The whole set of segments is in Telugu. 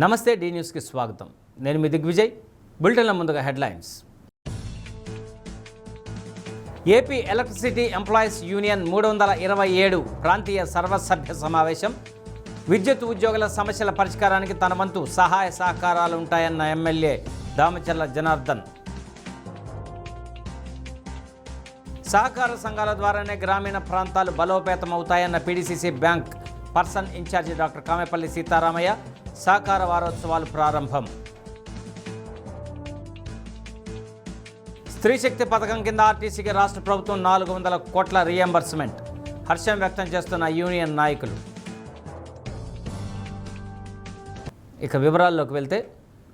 నమస్తే డి న్యూస్కి స్వాగతం. నేను మీ దిగ్విజయ్. బులెటిన్ల ముందుగా headlines. AP electricity employees union 327 ప్రాంతీయ సర్వసభ్య సమావేశం. విద్యుత్ ఉద్యోగుల సమస్యల పరిష్కారానికి తన వంతు సహాయ సహకారాలు ఉంటాయన్న ఎమ్మెల్యే దామచర్ల జనార్దన్. సహకార సంఘాల ద్వారానే గ్రామీణ ప్రాంతాలు బలోపేతమవుతాయన్న PDCC bank person incharge doctor Kamepalli Seetharamaiah. సహకార వారోత్సవాలు ప్రారంభం. స్త్రీ శక్తి పథకం కింద ఆర్టీసీకి రాష్ట్ర ప్రభుత్వం 400 కోట్ల రీఎంబర్స్మెంట్. హర్షం వ్యక్తం చేస్తున్న యూనియన్ నాయకులు. ఇక వివరాల్లోకి వెళ్తే,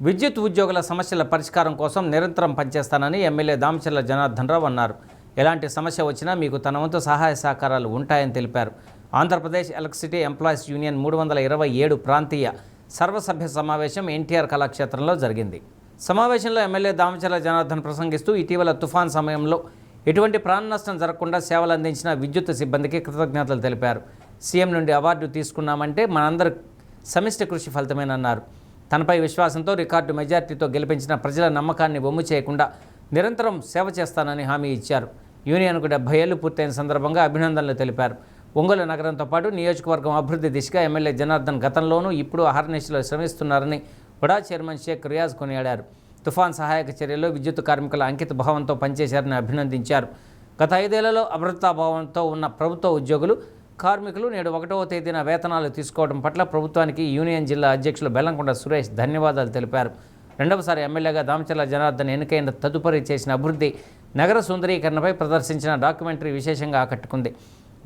విద్యుత్ ఉద్యోగుల సమస్యల పరిష్కారం కోసం నిరంతరం పనిచేస్తానని ఎమ్మెల్యే దామచర్ల జనార్దన్ రావు అన్నారు. ఎలాంటి సమస్య వచ్చినా మీకు తన వంతు సహాయ సహకారాలు ఉంటాయని తెలిపారు. ఆంధ్రప్రదేశ్ ఎలక్ట్రిసిటీ ఎంప్లాయీస్ యూనియన్ 327 ప్రాంతీయ సర్వసభ్య సమావేశం ఎన్టీఆర్ కళాక్షేత్రంలో జరిగింది. సమావేశంలో ఎమ్మెల్యే దామచర్ల జనార్దన్ ప్రసంగిస్తూ ఇటీవల తుఫాన్ సమయంలో ఎటువంటి ప్రాణ నష్టం జరగకుండా సేవలు అందించిన విద్యుత్ సిబ్బందికి కృతజ్ఞతలు తెలిపారు. సీఎం నుండి అవార్డు తీసుకున్నామంటే మనందరి సమిష్టి కృషి ఫలితమేనన్నారు. తనపై విశ్వాసంతో రికార్డు మెజార్టీతో గెలిపించిన ప్రజల నమ్మకాన్ని వమ్ము చేయకుండా నిరంతరం సేవ చేస్తానని హామీ ఇచ్చారు. యూనియన్కు 70 ఏళ్లు పూర్తయిన సందర్భంగా అభినందనలు తెలిపారు. ఒంగోలు నగరంతో పాటు నియోజకవర్గం అభివృద్ధి దిశగా ఎమ్మెల్యే జనార్దన్ గతంలోనూ ఇప్పుడు అహర్నిశలో శ్రమిస్తున్నారని ఉడా చైర్మన్ షేక్ రియాజ్ కొనియాడారు. తుఫాన్ సహాయక చర్యల్లో విద్యుత్ కార్మికుల అంకిత భావంతో పనిచేశారని అభినందించారు. గత 5 ఏళ్లలో అభద్రతాభావంతో ఉన్న ప్రభుత్వ ఉద్యోగులు, కార్మికులు నేడు 1వ తేదీన వేతనాలు తీసుకోవడం పట్ల ప్రభుత్వానికి యూనియన్ జిల్లా అధ్యక్షులు బెల్లంకొండ సురేష్ ధన్యవాదాలు తెలిపారు. రెండవసారి ఎమ్మెల్యేగా దామచర్ల జనార్దన్ ఎన్నికైన తదుపరి చేసిన అభివృద్ధి, నగర సుందరీకరణపై ప్రదర్శించిన డాక్యుమెంటరీ విశేషంగా ఆకట్టుకుంది.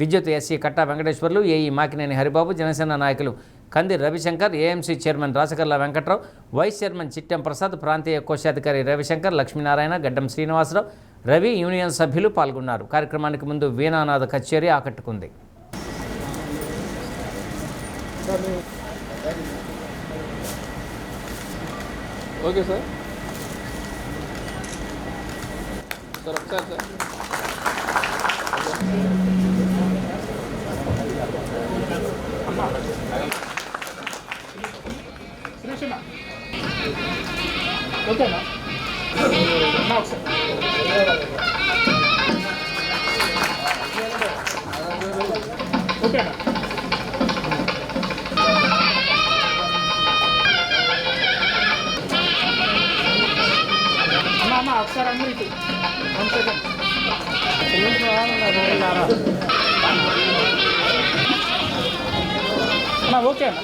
విద్యుత్ ఎస్సీ కట్టా వెంకటేశ్వర్లు, ఏఈ మాకినేని హరిబాబు, జనసేన నాయకులు Kandi Ravishankar, AMC chairman Rachakarla Venkatrao, vice chairman Chittem Prasad, ప్రాంతీయ కోశాధికారి రవిశంకర్, లక్ష్మీనారాయణ, గడ్డం శ్రీనివాసరావు, రవి, యూనియన్ సభ్యులు పాల్గొన్నారు. కార్యక్రమానికి ముందు వీణానాథ కచేరీ ఆకట్టుకుంది. Okay sir. సార్ ఒకసారి సార్. ఓకేనా? ఓకేనా? అమ్మా ఒకసారి అందరూ ఇటు 1 సెకండ్. ఓకేనా?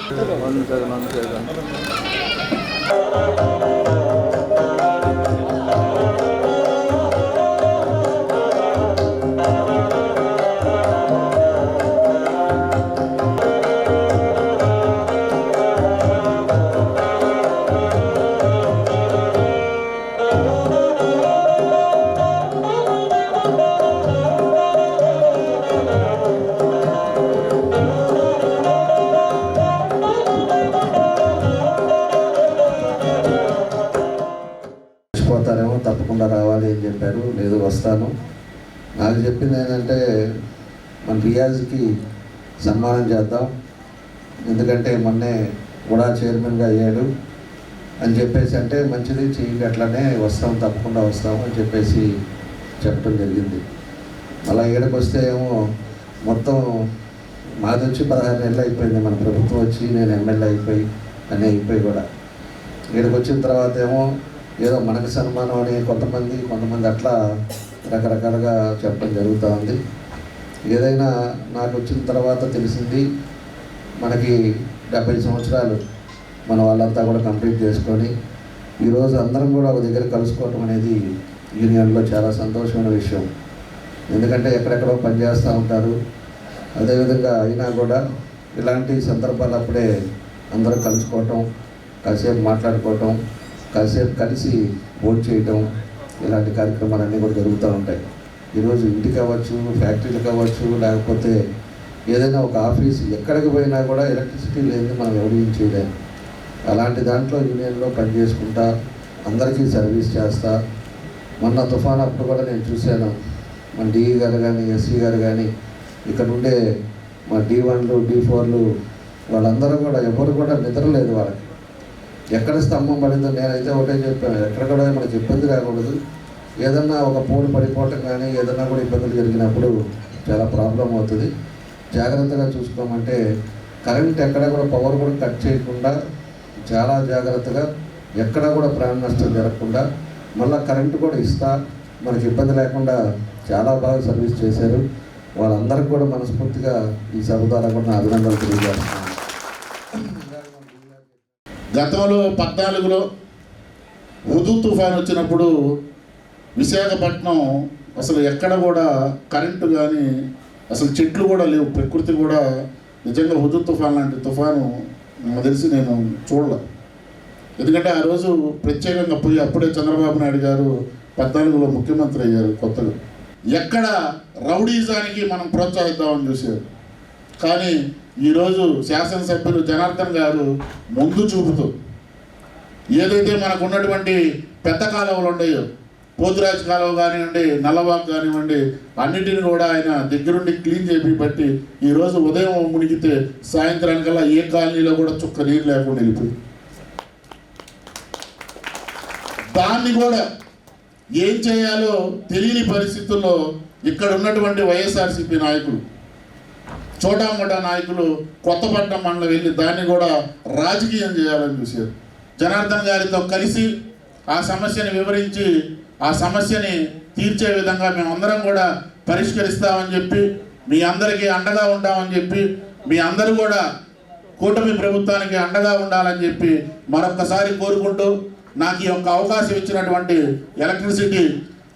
పోతారేమో, తప్పకుండా రావాలి అని చెప్పారు. లేదు, వస్తాను. నాకు చెప్పింది ఏంటంటే, మన రియాజ్కి సన్మానం చేద్దాం, ఎందుకంటే మొన్నే కూడా చైర్మన్గా అయ్యాడు అని చెప్పేసి అంటే మంచిది చెయ్యి, అట్లనే వస్తాం, తప్పకుండా వస్తాము అని చెప్పేసి చెప్పడం జరిగింది. అలా ఏడకి వస్తే ఏమో మొత్తం మాది వచ్చి 16 నెలలు అయిపోయింది, మన ప్రభుత్వం వచ్చి నేను ఎమ్మెల్యే అయిపోయి అన్నీ అయిపోయి కూడా ఏడకి వచ్చిన తర్వాత ఏమో ఏదో మనకు సన్మానం అని కొంతమంది అట్లా రకరకాలుగా చెప్పడం జరుగుతూ ఉంది. ఏదైనా నాకు వచ్చిన తర్వాత తెలిసింది, మనకి 70 సంవత్సరాలు మన వాళ్ళంతా కూడా కంప్లీట్ చేసుకొని ఈరోజు అందరం కూడా ఒక దగ్గర కలుసుకోవటం అనేది యూనియన్లో చాలా సంతోషమైన విషయం. ఎందుకంటే ఎక్కడెక్కడో పనిచేస్తూ ఉంటారు. అదేవిధంగా అయినా కూడా ఇలాంటి సందర్భాలు అప్పుడే అందరూ కలుసుకోవటం, కాసేపు మాట్లాడుకోవటం, కాసేపు కలిసి ఓట్ చేయటం, ఇలాంటి కార్యక్రమాలన్నీ కూడా జరుగుతూ ఉంటాయి. ఈరోజు ఇంటికి అవ్వచ్చు, ఫ్యాక్టరీలకు అవ్వచ్చు, లేకపోతే ఏదైనా ఒక ఆఫీస్ ఎక్కడికి పోయినా కూడా ఎలక్ట్రిసిటీ లేని మనం ఎవరు చేయలేము. అలాంటి దాంట్లో యూనియన్లో పనిచేసుకుంటా అందరికీ సర్వీస్ చేస్తా. మొన్న తుఫాన్ అప్పుడు కూడా నేను చూశాను, మన డిఈ గారు కానీ ఎస్సీ గారు కానీ ఇక్కడ ఉండే మా D1లు D4లు వాళ్ళందరూ కూడా ఎవరు కూడా నిద్రలేదు వాళ్ళకి. ఎక్కడ స్తంభం పడిందో నేనైతే ఒకటే చెప్పాను, ఎక్కడ కూడా మనకి ఇబ్బంది రాకూడదు. ఏదన్నా ఒక పోల్ పడిపోవటం కానీ ఏదన్నా కూడా ఇబ్బందులు జరిగినప్పుడు చాలా ప్రాబ్లం అవుతుంది. జాగ్రత్తగా చూసుకోమంటే కరెంట్ ఎక్కడ కూడా పవర్ కూడా కట్ చేయకుండా చాలా జాగ్రత్తగా ఎక్కడ కూడా ప్రాణ నష్టం జరగకుండా మళ్ళీ కరెంటు కూడా ఇస్తా మనకి ఇబ్బంది లేకుండా చాలా బాగా సర్వీస్ చేశారు. వాళ్ళందరికీ కూడా మనస్ఫూర్తిగా ఈ సభ ద్వారా కూడా అభినందనలు తెలియజేస్తున్నాను. గతంలో 14లో హుదూ తుఫాన్ వచ్చినప్పుడు విశాఖపట్నం అసలు ఎక్కడ కూడా కరెంటు కానీ అసలు చెట్లు కూడా లేవు, ప్రకృతి కూడా నిజంగా హుదూ తుఫాన్ లాంటి తుఫాను నాకు తెలిసి నేను చూడలే. ఎందుకంటే ఆ రోజు ప్రత్యేకంగా పోయి అప్పుడే చంద్రబాబు నాయుడు గారు 14లో ముఖ్యమంత్రి అయ్యారు కొత్తగా. ఎక్కడ రౌడీజానికి మనం ప్రోత్సహిద్దామని చూశారు. కానీ ఈరోజు శాసనసభ్యులు జనార్దన్ గారు ముందు చూపుతూ ఏదైతే మనకు ఉన్నటువంటి పెద్ద కాలువలు ఉన్నాయో, పోతురాజు కాలువ కానివ్వండి, నల్లవాగు కానివ్వండి, అన్నిటిని కూడా ఆయన దగ్గరుండి క్లీన్ చేపి బట్టి ఈరోజు ఉదయం మునిగితే సాయంత్రానికల్లా ఏ కాలనీలో కూడా చుక్క నీరు లేకుండా వెళ్ళిపోయి దాన్ని కూడా ఏం చేయాలో తెలియని పరిస్థితుల్లో ఇక్కడ ఉన్నటువంటి వైఎస్ఆర్సీపీ నాయకులు, చోటామోటా నాయకులు కొత్తపట్నం మండలం వెళ్ళి దాన్ని కూడా రాజకీయం చేయాలని చూశారు. జనార్దన్ గారితో కలిసి ఆ సమస్యని వివరించి ఆ సమస్యని తీర్చే విధంగా మేమందరం కూడా పరిష్కరిస్తామని చెప్పి మీ అందరికీ అండగా ఉంటామని చెప్పి మీ అందరూ కూడా కూటమి ప్రభుత్వానికి అండగా ఉండాలని చెప్పి మరొక్కసారి కోరుకుంటూ నాకు ఈ యొక్క అవకాశం ఇచ్చినటువంటి ఎలక్ట్రిసిటీ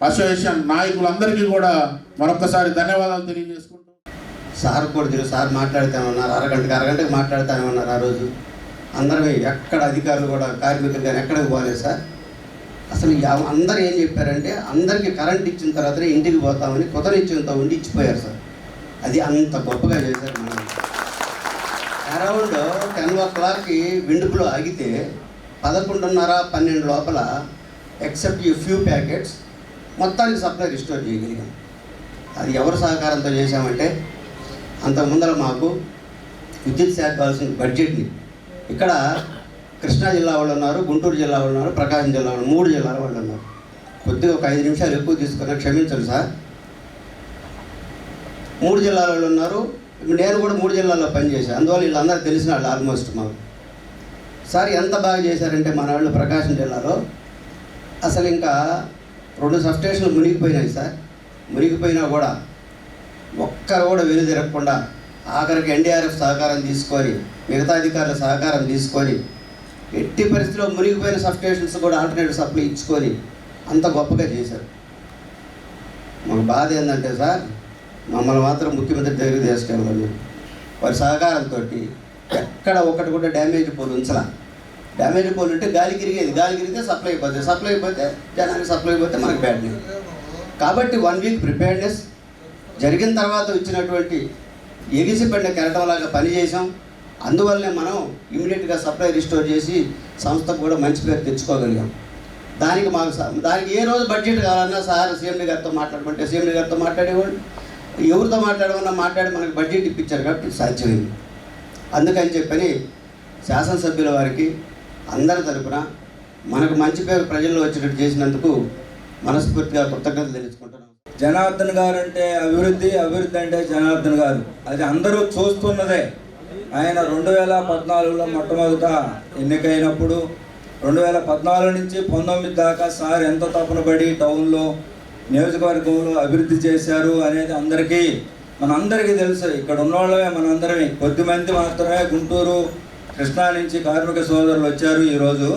అసోసియేషన్ నాయకులందరికీ కూడా మరొక్కసారి ధన్యవాదాలు తెలియజేసుకుంటూ, సార్ కూడా తెలుసు, సార్ మాట్లాడుతామన్నారు, అరగంటకు మాట్లాడుతామన్నారు. ఆ రోజు అందరం ఎక్కడ అధికారులు కూడా కార్మికులు కానీ ఎక్కడికి పోలేదు సార్. అసలు అందరూ ఏం చెప్పారంటే అందరికీ కరెంట్ ఇచ్చిన తర్వాతనే ఇంటికి పోతామని కుదనిచ్చేంత ఉండి ఇచ్చిపోయారు సార్. అది అంత గొప్పగా చేశారు. మనం అరౌండ్ 10 o'clockకి విండుపులో ఆగితే 11:30, 12 లోపల ఎక్సెప్ట్ ఈ ఫ్యూ ప్యాకెట్స్ మొత్తానికి సప్లై రిస్టోర్ చేయగలిగాం. అది ఎవరి సహకారంతో చేశామంటే అంతకుముందర మాకు విద్యుత్ శాఖ కావాల్సిన బడ్జెట్ని ఇక్కడ కృష్ణా జిల్లా వాళ్ళు ఉన్నారు, గుంటూరు జిల్లా వాళ్ళు ఉన్నారు, ప్రకాశం జిల్లా వాళ్ళు, 3 జిల్లాల వాళ్ళు ఉన్నారు. కొద్దిగా ఒక 5 నిమిషాలు ఎక్కువ తీసుకున్నా క్షమించండి సార్. 3 జిల్లాల వాళ్ళు ఉన్నారు. నేను కూడా 3 జిల్లాల్లో పనిచేశాను, అందువల్ల వీళ్ళందరూ తెలిసిన వాళ్ళు ఆల్మోస్ట్ మాకు. సార్ ఎంత బాగా చేశారంటే మన వాళ్ళు ప్రకాశం జిల్లాలో అసలు ఇంకా 2 సబ్స్టేషన్లు మునిగిపోయినాయి సార్. మునిగిపోయినా కూడా ఒక్కరు కూడా వెనుదిరగకుండా ఆఖరికి ఎన్డీఆర్ఎఫ్ సహకారం తీసుకొని మిగతా అధికారుల సహకారం తీసుకొని ఎట్టి పరిస్థితిలో మునిగిపోయిన సబ్స్టేషన్స్ కూడా ఆల్టర్నేటివ్ సప్లై ఇచ్చుకొని అంత గొప్పగా చేశారు. మాకు బాధ ఏంటంటే సార్, మమ్మల్ని మాత్రం ముఖ్యమంత్రి దగ్గరికి తీసుకెళ్ళాలి. వారి సహకారంతో ఎక్కడ ఒకటి కూడా డ్యామేజ్ పోల్ ఉంచలా. డ్యామేజ్ పోల్ ఉంటే గాలి గిరిగితే సప్లై అయిపోతుంది, సప్లై అయిపోతే జనానికి సప్లై అయిపోతే మనకు బ్యాడ్ న్యూస్. కాబట్టి 1 వీక్ ప్రిపేర్నెస్ జరిగిన తర్వాత వచ్చినటువంటి ఎగిసిపడిన కెరటంలాగా పనిచేసాం. అందువల్లనే మనం ఇమీడియట్గా సప్లై రిస్టోర్ చేసి సంస్థకు కూడా మంచి పేరు తెచ్చుకోగలిగాం. దానికి ఏ రోజు బడ్జెట్ కావాలన్నా సార్ సీఎండీ గారితో మాట్లాడమంటే సీఎండీ గారితో మాట్లాడేవాళ్ళు, ఎవరితో మాట్లాడమన్నా మాట్లాడి మనకు బడ్జెట్ ఇప్పించారు కాబట్టి సాధ్యమైంది. అందుకని చెప్పని శాసనసభ్యుల వారికి అందరి తరపున మనకు మంచి పేరు ప్రజల్లో వచ్చేటట్టు చేసినందుకు మనస్ఫూర్తిగా కృతజ్ఞతలు తెలుసుకుంటున్నాం. జనార్దన్ గారు అంటే అభివృద్ధి అంటే జనార్దన్ గారు, అది అందరూ చూస్తున్నదే. ఆయన 2014లో మొట్టమొదట ఎన్నికైనప్పుడు 2014 నుంచి 19 దాకా సార్ ఎంత తపన పడి టౌన్లో నియోజకవర్గంలో అభివృద్ధి చేశారు అనేది మనందరికీ తెలుసు. ఇక్కడ ఉన్నవాళ్ళమే మనందరమే, కొద్దిమంది మాత్రమే గుంటూరు కృష్ణా నుంచి కార్మిక సోదరులు వచ్చారు ఈరోజు.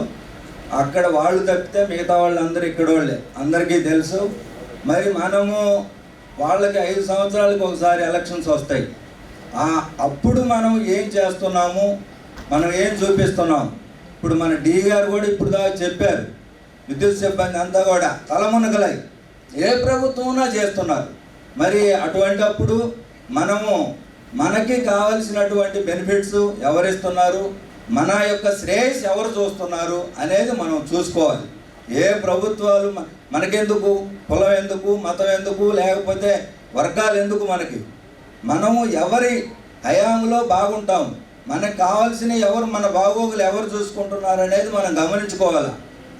అక్కడ వాళ్ళు తప్పితే మిగతా వాళ్ళందరూ ఇక్కడ వాళ్ళే, అందరికీ తెలుసు. మరి మనము వాళ్ళకి 5 సంవత్సరాలకు ఒకసారి ఎలక్షన్స్ వస్తాయి. అప్పుడు మనం ఏం చేస్తున్నాము, మనం ఏం చూపిస్తున్నాము. ఇప్పుడు మన డి గారు కూడా ఇప్పుడు దాకా చెప్పారు, విద్యుత్ సిబ్బంది అంతా కూడా తలమునకలై ఏ ప్రభుత్వమైనా చేస్తున్నారు. మరి అటువంటప్పుడు మనకి కావలసినటువంటి బెనిఫిట్స్ ఎవరిస్తున్నారు, మన యొక్క శ్రేయస్ ఎవరు చూస్తున్నారు అనేది మనం చూసుకోవాలి. ఏ ప్రభుత్వాలు మనకెందుకు, కులం ఎందుకు, మతం ఎందుకు, లేకపోతే వర్గాలు ఎందుకు, మనము ఎవరి హయాంలో బాగుంటాము, మనకు కావాల్సిన ఎవరు, మన బాగోగులు ఎవరు చూసుకుంటున్నారు అనేది మనం గమనించుకోవాలి.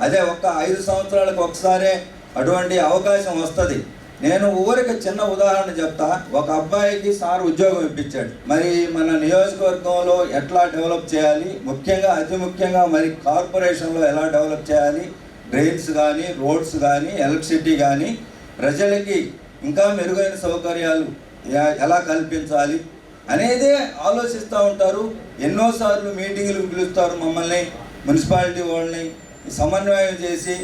అదే ఒక్క 5 సంవత్సరాలకు ఒకసారే అటువంటి అవకాశం వస్తుంది. నేను ఊరికి చిన్న ఉదాహరణ చెప్తా. ఒక అబ్బాయికి సార్ ఉద్యోగం ఇప్పించాడు. మరి మన నియోజకవర్గంలో ఎట్లా డెవలప్ చేయాలి, ముఖ్యంగా అతి ముఖ్యంగా మరి కార్పొరేషన్లో ఎలా డెవలప్ చేయాలి, డ్రైన్స్ కానీ, రోడ్స్ కానీ, ఎలక్ట్రిసిటీ కానీ, ప్రజలకి ఇంకా మెరుగైన సౌకర్యాలు ఎలా కల్పించాలి అనేదే ఆలోచిస్తూ ఉంటారు. ఎన్నోసార్లు మీటింగులు పిలుస్తారు మమ్మల్ని, మున్సిపాలిటీ వాళ్ళని సమన్వయం చేసి.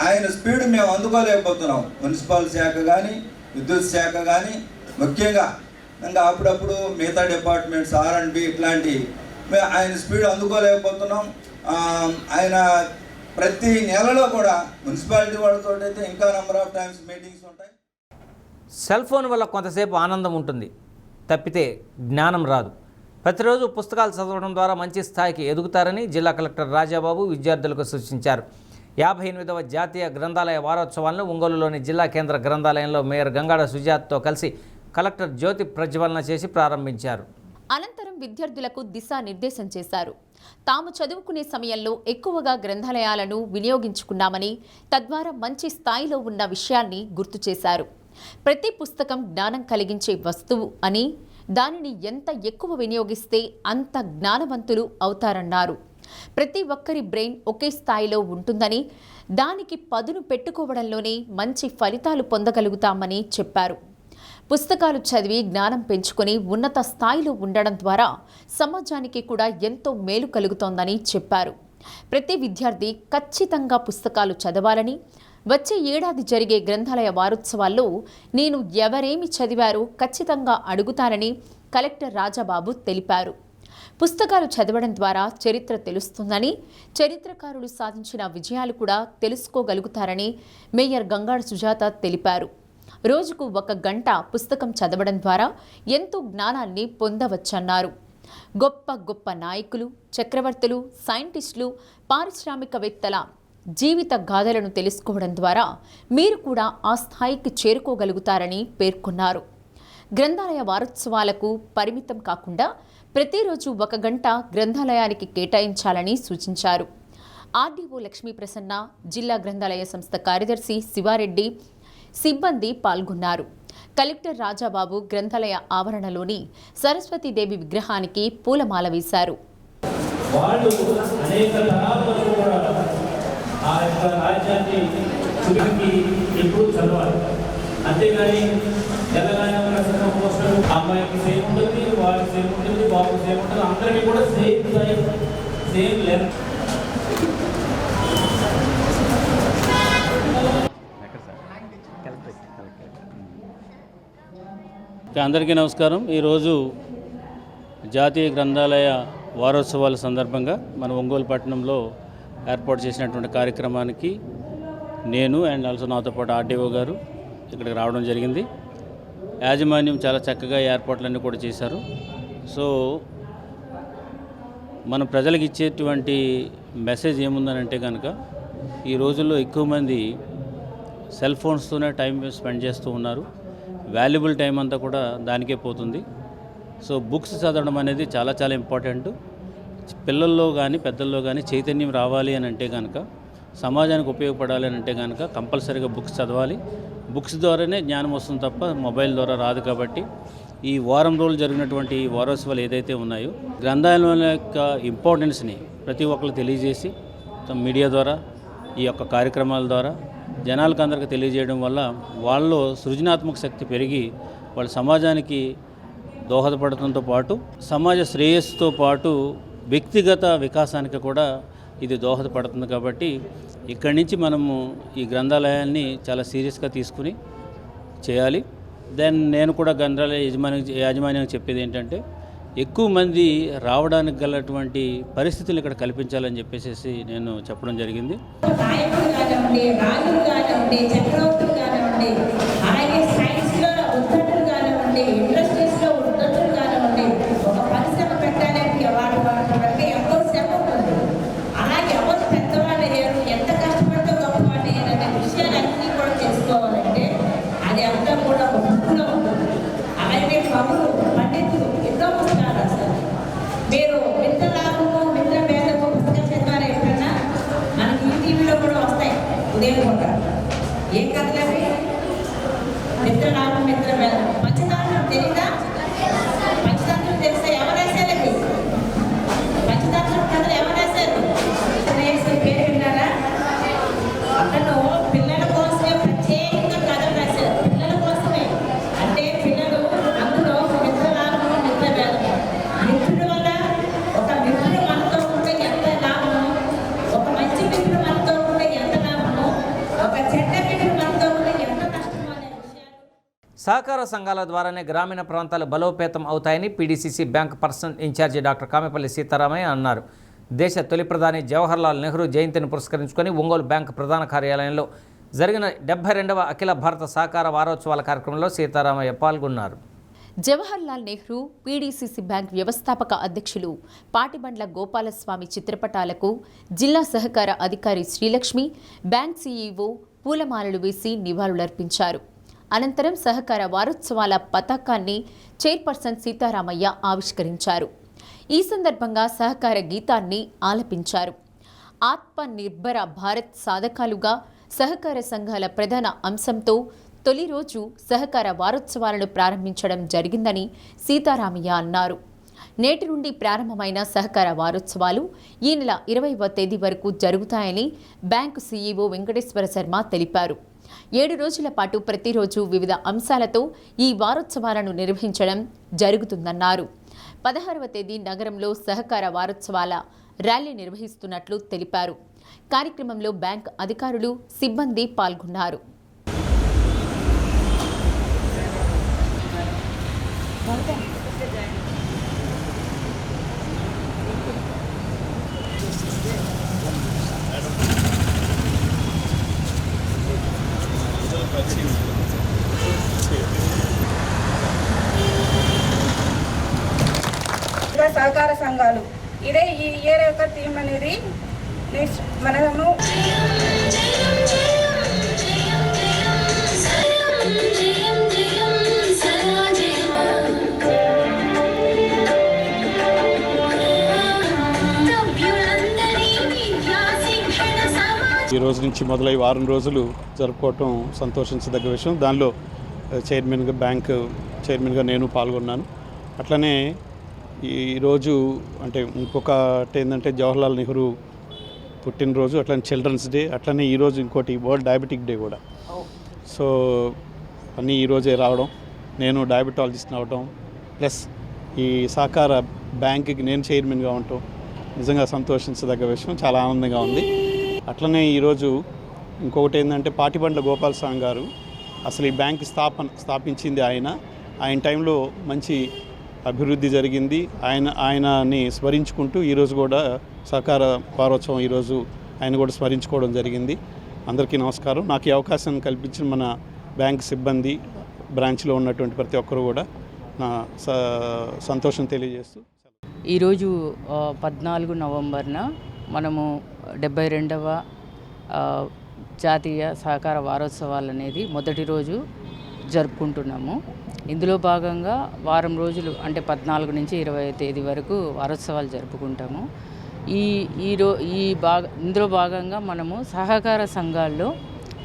ఆయన స్పీడ్ మేము అందుకోలేకపోతున్నాం. మున్సిపల్ శాఖ కానీ, విద్యుత్ శాఖ కానీ, ముఖ్యంగా ఇంకా అప్పుడప్పుడు మిగతా డిపార్ట్మెంట్స్ R&B ఇట్లాంటి ఆయన స్పీడ్ అందుకోలేకపోతున్నాం. ఆయన ప్రతి నెలలో కూడా మున్సిపాలిటీ వాళ్ళతో అయితే ఇంకా నెంబర్ ఆఫ్ టైమ్స్ మీటింగ్స్ ఉంటాయి. సెల్ ఫోన్ వల్ల కొంతసేపు ఆనందం ఉంటుంది, తప్పితే జ్ఞానం రాదు. ప్రతిరోజు పుస్తకాలు చదవడం ద్వారా మంచి స్థాయికి ఎదుగుతారని జిల్లా కలెక్టర్ రాజాబాబు విద్యార్థులకు సూచించారు. 58వ జాతీయ గ్రంథాలయ వారోత్సవాలను ఒంగోలులోని జిల్లా కేంద్ర గ్రంథాలయంలో మేయర్ గంగాడ సుజాత్తో కలిసి కలెక్టర్ జ్యోతి ప్రజ్వలన చేసి ప్రారంభించారు. అనంతరం విద్యార్థులకు దిశానిర్దేశం చేశారు. తాము చదువుకునే సమయంలో ఎక్కువగా గ్రంథాలయాలను వినియోగించుకున్నామని, తద్వారా మంచి స్థాయిలో ఉన్న విషయాన్ని గుర్తు చేశారు. ప్రతి పుస్తకం జ్ఞానం కలిగించే వస్తువు అని, దానిని ఎంత ఎక్కువ వినియోగిస్తే అంత జ్ఞానవంతులు అవుతారన్నారు. ప్రతి ఒక్కరి బ్రెయిన్ ఒకే స్థాయిలో ఉంటుందని, దానికి పదును పెట్టుకోవడంలోనే మంచి ఫలితాలు పొందగలుగుతామని చెప్పారు. పుస్తకాలు చదివి జ్ఞానం పెంచుకొని ఉన్నత స్థాయిలో ఉండడం ద్వారా సమాజానికి కూడా ఎంతో మేలు కలుగుతోందని చెప్పారు. ప్రతి విద్యార్థి ఖచ్చితంగా పుస్తకాలు చదవాలని, వచ్చే ఏడాది జరిగే గ్రంథాలయ వారోత్సవాల్లో నేను ఎవరేమి చదివారో ఖచ్చితంగా అడుగుతానని కలెక్టర్ రాజాబాబు తెలిపారు. పుస్తకాలు చదవడం ద్వారా చరిత్ర తెలుస్తుందని, చరిత్రకారులు సాధించిన విజయాలు కూడా తెలుసుకోగలుగుతారని మేయర్ గంగాడ సుజాత తెలిపారు. రోజుకు 1 గంట పుస్తకం చదవడం ద్వారా ఎంతో జ్ఞానాన్ని పొందవచ్చన్నారు. గొప్ప గొప్ప నాయకులు, చక్రవర్తులు, సైంటిస్టులు, పారిశ్రామికవేత్తల జీవిత గాథలను తెలుసుకోవడం ద్వారా మీరు కూడా ఆ స్థాయికి చేరుకోగలుగుతారని పేర్కొన్నారు. గ్రంథాలయ వారోత్సవాలకు పరిమితం కాకుండా ప్రతిరోజు 1 గంట గ్రంథాలయానికి కేటాయించాలని సూచించారు. ఆర్డీఓ లక్ష్మీ ప్రసన్న, జిల్లా గ్రంథాలయ సంస్థ కార్యదర్శి శివారెడ్డి, సిబ్బంది పాల్గొన్నారు. కలెక్టర్ రాజాబాబు గ్రంథాలయ ఆవరణలోని సరస్వతీదేవి విగ్రహానికి పూలమాల వేశారు. వాళ్ళు అనేక తరాల వరకు కూడా ఆ యొక్క రాజ్యాన్ని చురికి ఎప్పుడు చదవాలి. అంతేగాని తెలంగాణ పోస్టర్ అమ్మాయికి సేమ్ ఉంటుంది, వాడికి సేమ్ ఉంటుంది, బాబుకి సేమ్ ఉంటుంది, అందరికీ కూడా సేమ్ లెంత్. అందరికీ నమస్కారం. ఈరోజు జాతీయ గ్రంథాలయ వారోత్సవాల సందర్భంగా మన ఒంగోలు పట్టణంలో ఏర్పాటు చేసినటువంటి కార్యక్రమానికి నేను అండ్ ఆల్సో నాతో పాటు ఆర్డీఓ గారు ఇక్కడికి రావడం జరిగింది. యాజమాన్యం చాలా చక్కగా ఏర్పాట్లన్నీ కూడా చేశారు. సో మనం ప్రజలకు ఇచ్చేటువంటి మెసేజ్ ఏముందనంటే కనుక, ఈ రోజుల్లో ఎక్కువ మంది సెల్ ఫోన్స్తోనే టైం స్పెండ్ చేస్తూ ఉన్నారు. వాల్యుబుల్ టైం అంతా కూడా దానికే పోతుంది. సో బుక్స్ చదవడం అనేది చాలా చాలా ఇంపార్టెంట్. పిల్లల్లో కానీ పెద్దల్లో కానీ చైతన్యం రావాలి అని అంటే కనుక, సమాజానికి ఉపయోగపడాలి అని అంటే కనుక కంపల్సరీగా బుక్స్ చదవాలి. బుక్స్ ద్వారానే జ్ఞానం వస్తుంది తప్ప మొబైల్ ద్వారా రాదు. కాబట్టి ఈ వారం రోజులు జరిగినటువంటి వారోత్సవాలు ఏదైతే ఉన్నాయో, గ్రంథాలయాల యొక్క ఇంపార్టెన్స్ని ప్రతి ఒక్కరు తెలియజేసి మీడియా ద్వారా, ఈ యొక్క కార్యక్రమాల ద్వారా జనాలకు అందరికీ తెలియజేయడం వల్ల వాళ్ళలో సృజనాత్మక శక్తి పెరిగి వాళ్ళ సమాజానికి దోహదపడటంతో పాటు సమాజ శ్రేయస్సుతో పాటు వ్యక్తిగత వికాసానికి కూడా ఇది దోహదపడుతుంది. కాబట్టి ఇక్కడి నుంచి మనము ఈ గ్రంథాలయాన్ని చాలా సీరియస్గా తీసుకుని చేయాలి. దెన్ నేను కూడా గ్రంథాలయ యాజమాన్యానికి చెప్పేది ఏంటంటే, ఎక్కువ మంది రావడానికి గలటువంటి పరిస్థితులు ఇక్కడ కల్పించాలని చెప్పేసి నేను చెప్పడం జరిగింది. నాయకులు కానివ్వండి, రాజులు కానివ్వండి, చక్రవర్తులు కానివ్వండి, అలాగే సైన్స్లో ఉద్దండులు కానివ్వండి, ఇండస్ట్రీస్లో ఉద్దండులు కానివ్వండి, ఒక పరిశ్రమ పెట్టడానికి వాటి ఎంతో శ్రమ ఉంటుంది. అలాగే ఎవరు పెద్దవాళ్ళు అయ్యారు, ఎంత కష్టపడితే గొప్పవాళ్ళు అయ్యారు అనే విషయాలన్నీ కూడా తెలుసుకోవాలంటే అది అంతా కూడా ఒక బుక్లో ఉంటుంది. అలాగే కవులు, పండితులు ఎన్నో పుస్తకాలు రాస్తారు. సహకార సంఘాల ద్వారానే గ్రామీణ ప్రాంతాలు బలోపేతం అవుతాయని PDCC bank personal incharge doctor Kamepalli Sitaramayya అన్నారు. దేశ తొలి ప్రధాని జవహర్లాల్ నెహ్రూ జయంతిని పురస్కరించుకొని ఒంగోలు బ్యాంక్ ప్రధాన కార్యాలయంలో జరిగిన 72వ అఖిల భారత సహకార వారోత్సవాల కార్యక్రమంలో సీతారామయ్య పాల్గొన్నారు. జవహర్లాల్ నెహ్రూ పీడీసీసీ బ్యాంక్ వ్యవస్థాపక అధ్యక్షులు పాటిబండ్ల గోపాలస్వామి చిత్రపటాలకు జిల్లా సహకార అధికారి శ్రీలక్ష్మి, బ్యాంక్ సీఈఓ పూలమాలలు వేసి నివాళులర్పించారు. అనంతరం సహకార వారోత్సవాల పతాకాన్ని చైర్పర్సన్ సీతారామయ్య ఆవిష్కరించారు. ఈ సందర్భంగా సహకార గీతాన్ని ఆలపించారు. ఆత్మ నిర్భర భారత్ సాధకాలుగా సహకార సంఘాల ప్రధాన అంశంతో తొలి రోజు సహకార వారోత్సవాలను ప్రారంభించడం జరిగిందని సీతారామయ్య అన్నారు. నేటి నుండి ప్రారంభమైన సహకార వారోత్సవాలు ఈ నెల 20వ తేదీ వరకు జరుగుతాయని బ్యాంకు సీఈఓ వెంకటేశ్వర శర్మ తెలిపారు. 7 రోజుల పాటు ప్రతిరోజు వివిధ అంశాలతో ఈ వారోత్సవాలను నిర్వహించడం జరుగుతుందన్నారు. 16వ తేదీ నగరంలో సహకార వారోత్సవాల ర్యాలీ నిర్వహిస్తున్నట్లు తెలిపారు. కార్యక్రమంలో బ్యాంక్ అధికారులు, సిబ్బంది పాల్గొన్నారు. సహకార సంఘాలు ఇదే ఈ ఇయర్ యొక్క థీమ్ అనేది. నెక్స్ట్ మనము ఈ రోజు నుంచి మొదలై వారం రోజులు జరుపుకోవటం సంతోషించదగ్గ విషయం. దానిలో చైర్మన్గా, బ్యాంక్ చైర్మన్గా నేను పాల్గొన్నాను. అట్లనే ఈరోజు అంటే ఇంకొకటి ఏంటంటే జవహర్లాల్ నెహ్రూ పుట్టినరోజు, అట్లనే చిల్డ్రన్స్ డే, అట్లనే ఈరోజు ఇంకోటి వరల్డ్ డయాబెటిక్ డే కూడా. సో అన్నీ ఈరోజే రావడం, నేను డయాబెటాలజిస్ట్ అవడం, ప్లస్ ఈ సహకార బ్యాంక్కి నేను చైర్మన్గా ఉండటం నిజంగా సంతోషించదగ్గ విషయం. చాలా ఆనందంగా ఉంది. అట్లనే ఈరోజు ఇంకొకటి ఏంటంటే పాటిబండ్ల గోపాలస్వామి గారు అసలు ఈ బ్యాంక్ స్థాపించింది ఆయన టైంలో మంచి అభివృద్ధి జరిగింది. ఆయనని స్మరించుకుంటూ ఈరోజు కూడా సహకార వారోత్సవం ఈరోజు ఆయన కూడా స్మరించుకోవడం జరిగింది. అందరికీ నమస్కారం. నాకు ఈ అవకాశం కల్పించిన మన బ్యాంక్ సిబ్బంది, బ్రాంచ్లో ఉన్నటువంటి ప్రతి ఒక్కరు కూడా నా సంతోషం తెలియజేస్తూ, ఈరోజు 14 నవంబర్న మనము 72వ జాతీయ సహకార వారోత్సవాలు అనేది మొదటి రోజు జరుపుకుంటున్నాము. ఇందులో భాగంగా వారం రోజులు అంటే 14 నుంచి 20వ తేదీ వరకు వారోత్సవాలు జరుపుకుంటాము. ఇందులో భాగంగా మనము సహకార సంఘాల్లో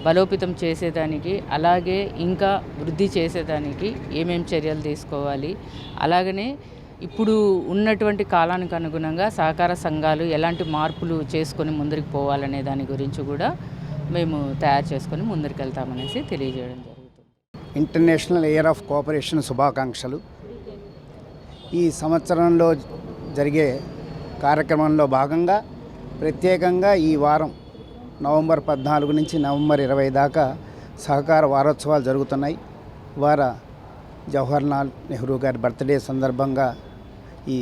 బలోపేతం చేసేదానికి, అలాగే ఇంకా వృద్ధి చేసేదానికి ఏమేం చర్యలు తీసుకోవాలి, అలాగనే ఇప్పుడు ఉన్నటువంటి కాలానికి అనుగుణంగా సహకార సంఘాలు ఎలాంటి మార్పులు చేసుకొని ముందరికి పోవాలనే దాని గురించి కూడా మేము తయారు చేసుకొని ముందరికి వెళ్తామనేసి తెలియజేయడం జరుగుతుంది. ఇంటర్నేషనల్ ఇయర్ ఆఫ్ కోఆపరేషన్ శుభాకాంక్షలు. ఈ సంవత్సరంలో జరిగే కార్యక్రమంలో భాగంగా ప్రత్యేకంగా ఈ వారం నవంబర్ 14 నుంచి నవంబర్ 20 దాకా సహకార వారోత్సవాలు జరుగుతున్నాయి. జవహర్లాల్ నెహ్రూ గారి బర్త్డే సందర్భంగా ఈ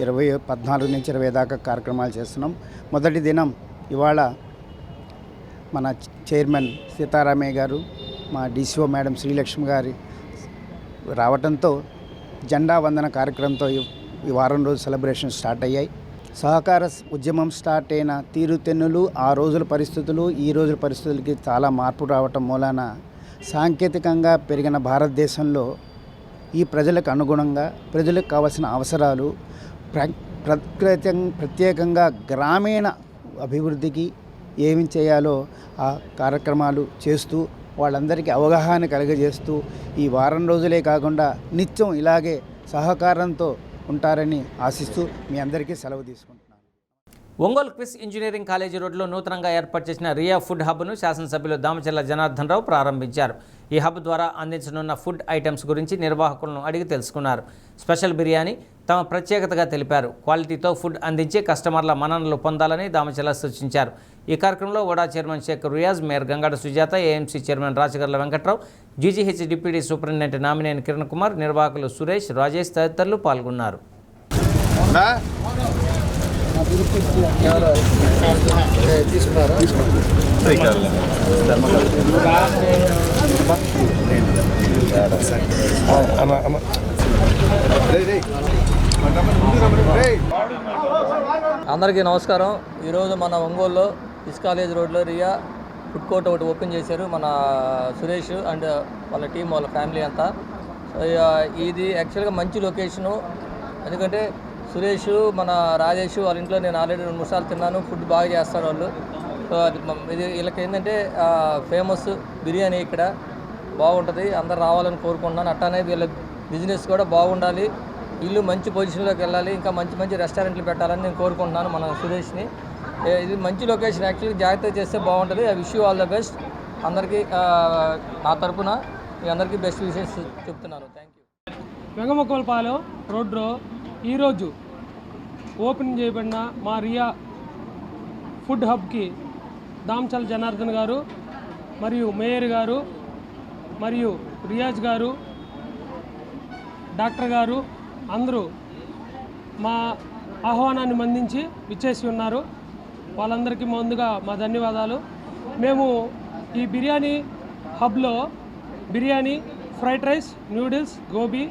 14 నుంచి 20 దాకా కార్యక్రమాలు చేస్తున్నాం. మొదటి దినం ఇవాళ మన చైర్మన్ సీతారామయ్య గారు, మా డీసీఓ మేడం శ్రీలక్ష్మి గారి రావడంతో జెండా వందన కార్యక్రమంతో ఈ వారం రోజు సెలబ్రేషన్ స్టార్ట్ అయ్యాయి. సహకార ఉద్యమం స్టార్ట్ అయిన తీరుతెన్నులు, ఆ రోజుల పరిస్థితులు ఈ రోజుల పరిస్థితులకి చాలా మార్పు రావటం మూలాన సాంకేతికంగా పెరిగిన భారతదేశంలో ఈ ప్రజలకు అనుగుణంగా ప్రజలకు కావాల్సిన అవసరాలు ప్రత్యేకంగా గ్రామీణ అభివృద్ధికి ఏమి చేయాలో ఆ కార్యక్రమాలు చేస్తూ వాళ్ళందరికీ అవగాహన కలుగజేస్తూ ఈ వారం రోజులే కాకుండా నిత్యం ఇలాగే సహకారంతో ఉంటారని ఆశిస్తూ మీ అందరికీ సెలవు తీసుకుంటున్నాను. ఒంగోలు క్విస్ ఇంజనీరింగ్ కాలేజీ రోడ్లో నూతనంగా ఏర్పాటు చేసిన రియా ఫుడ్ హబ్ను శాసనసభ్యులు దామచర్ల జనార్దన్ రావు ప్రారంభించారు. ఈ హబ్ ద్వారా అందించనున్న ఫుడ్ ఐటమ్స్ గురించి నిర్వాహకులను అడిగి తెలుసుకున్నారు. స్పెషల్ బిర్యానీ తమ ప్రత్యేకతగా తెలిపారు. క్వాలిటీతో ఫుడ్ అందించి కస్టమర్ల మన్ననలు పొందాలని దామచర్ల సూచించారు. ఈ కార్యక్రమంలో ODA chairman Shaik Riyaz, mayor Gangada Sujatha, AMC chairman Rachagarla Venkatrao, GGH deputy superintendent Namineni Kiran Kumar, నిర్వాహకులు సురేష్, రాజేష్ తదితరులు పాల్గొన్నారు. అందరికీ నమస్కారం. ఈరోజు మన ఒంగోలులో ఇస్ కాలేజ్ రోడ్లో రియా ఫుడ్ కోర్ట్ ఒకటి ఓపెన్ చేశారు మన సురేష్ అండ్ వాళ్ళ టీం, వాళ్ళ ఫ్యామిలీ అంతా. ఇది యాక్చువల్గా మంచి లొకేషను. ఎందుకంటే సురేష్, మన రాజేష్ వాళ్ళ ఇంట్లో నేను ఆల్రెడీ 2-3 సార్లు తిన్నాను. ఫుడ్ బాగా చేస్తారు వాళ్ళు. సో అది ఇది వీళ్ళకి ఏంటంటే ఫేమస్ బిర్యానీ ఇక్కడ బాగుంటుంది. అందరు రావాలని కోరుకుంటున్నాను. అట్లానే వీళ్ళ బిజినెస్ కూడా బాగుండాలి, ఇల్లు మంచి పొజిషన్లోకి వెళ్ళాలి, ఇంకా మంచి మంచి రెస్టారెంట్లు పెట్టాలని నేను కోరుకుంటున్నాను మన సురేష్ని. ఇది మంచి లొకేషన్, యాక్చువల్లీ జాగ్రత్త చేస్తే బాగుంటుంది. I wish you all the best. అందరికీ నా తరపున మీ అందరికీ బెస్ట్ విషెస్ చెప్తున్నాను. Thank you. వెంగమొక్కలపాలెం రోడ్లో ఈరోజు ఓపెన్ చేయబడిన మా రియా ఫుడ్ హబ్కి దామచల జనార్దన్ గారు మరియు మేయర్ గారు మరియు రియాజ్ గారు, డాక్టర్ గారు అందరూ మా ఆహ్వానాన్ని మన్నించి విచ్చేసి ఉన్నారు. వాళ్ళందరికీ ముందుగా మా ధన్యవాదాలు. మేము ఈ బిర్యానీ హబ్లో biryani, fried rice, noodles, gobi,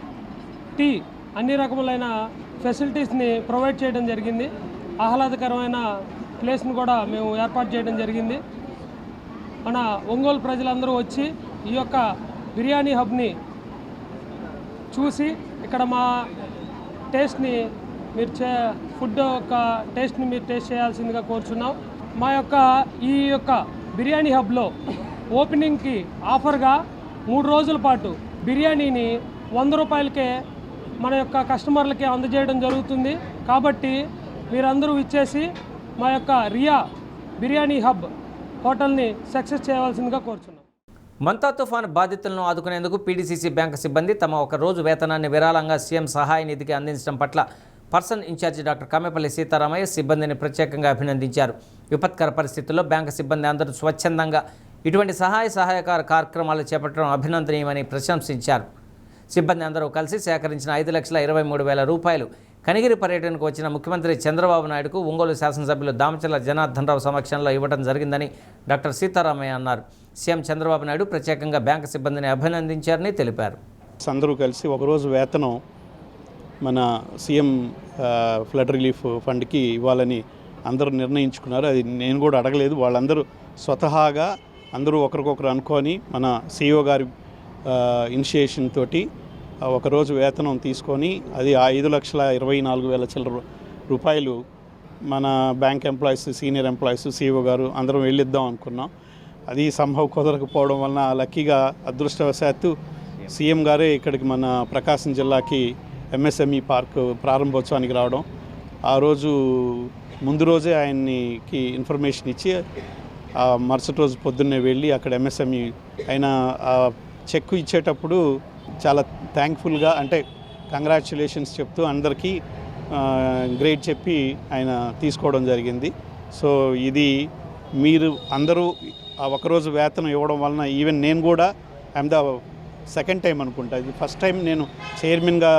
tea అన్ని రకములైన ఫెసిలిటీస్ని ప్రొవైడ్ చేయడం జరిగింది. ఆహ్లాదకరమైన ప్లేస్ని కూడా మేము ఏర్పాటు చేయడం జరిగింది. మన ఒంగోలు ప్రజలందరూ వచ్చి ఈ యొక్క బిర్యానీ హబ్ని చూసి ఇక్కడ మా టేస్ట్ని మీరు ఫుడ్ యొక్క టేస్ట్ని మీరు టేస్ట్ చేయాల్సిందిగా కోరుచున్నాం. మా యొక్క ఈ యొక్క బిర్యానీ హబ్లో ఓపెనింగ్కి ఆఫర్గా 3 రోజుల పాటు బిర్యానీని 100 రూపాయలకే మన యొక్క కస్టమర్లకి అందజేయడం జరుగుతుంది. కాబట్టి మీరందరూ ఇచ్చేసి మా యొక్క రియా బిర్యానీ హబ్ హోటల్ని సక్సెస్ చేయవలసిందిగా కోరుచున్నాం. మంతా తుఫాను బాధితులను ఆదుకునేందుకు పీడీసీసీ బ్యాంకు సిబ్బంది తమ ఒక రోజు వేతనాన్ని విరాళంగా సీఎం సహాయ నిధికి అందించడం పట్ల person incharge doctor Kammepalli Sitaramayya సిబ్బందిని ప్రత్యేకంగా అభినందించారు. విపత్కర పరిస్థితుల్లో బ్యాంకు సిబ్బంది అందరూ స్వచ్ఛందంగా ఇటువంటి సహాయకార కార్యక్రమాలు చేపట్టడం అభినందనీయమని ప్రశంసించారు. సిబ్బంది అందరూ కలిసి సేకరించిన 5,23,000 రూపాయలు కనిగిరి పర్యటనకు వచ్చిన ముఖ్యమంత్రి చంద్రబాబు నాయుడుకు ఒంగోలు శాసనసభ్యులు దామచల జనార్దన్ రావు సమక్షంలో ఇవ్వడం జరిగిందని డాక్టర్ సీతారామయ్య అన్నారు. సీఎం చంద్రబాబు నాయుడు ప్రత్యేకంగా బ్యాంకు సిబ్బందిని అభినందించారని తెలిపారు. అందరూ కలిసి ఒకరోజు వేతనం మన సీఎం ఫ్లడ్ రిలీఫ్ ఫండ్కి ఇవ్వాలని అందరూ నిర్ణయించుకున్నారు. అది నేను కూడా అడగలేదు. వాళ్ళందరూ స్వతహాగా అందరూ ఒకరికొకరు అనుకొని మన సిఇఓ గారి ఇనిషియేషన్ తోటి ఒకరోజు వేతనం తీసుకొని అది 5,24,000 చిల్లర రూపాయలు మన bank employees, senior employees, CEO గారు అందరం వెళ్ళిద్దాం అనుకున్నాం. అది సంభవం కుదరకపోవడం వలన లక్కీగా అదృష్టవశాత్తు సీఎం గారే ఇక్కడికి మన ప్రకాశం జిల్లాకి ఎంఎస్ఎంఈ పార్క్ ప్రారంభోత్సవానికి రావడం, ఆ రోజు ముందు రోజే ఆయనకి ఇన్ఫర్మేషన్ ఇచ్చి మరుసటి రోజు పొద్దున్నే వెళ్ళి అక్కడ ఎంఎస్ఎంఈ ఆయన చెక్ ఇచ్చేటప్పుడు చాలా థ్యాంక్ఫుల్గా అంటే కంగ్రాచ్యులేషన్స్ చెప్తూ అందరికీ గ్రేడ్ చెప్పి ఆయన తీసుకోవడం జరిగింది. సో ఇది మీరు అందరూ ఆ ఒకరోజు వేతనం ఇవ్వడం వలన ఈవెన్ నేను కూడా ఐఎమ్ ద సెకండ్ టైం అనుకుంటా, ఇది ఫస్ట్ టైం నేను చైర్మన్గా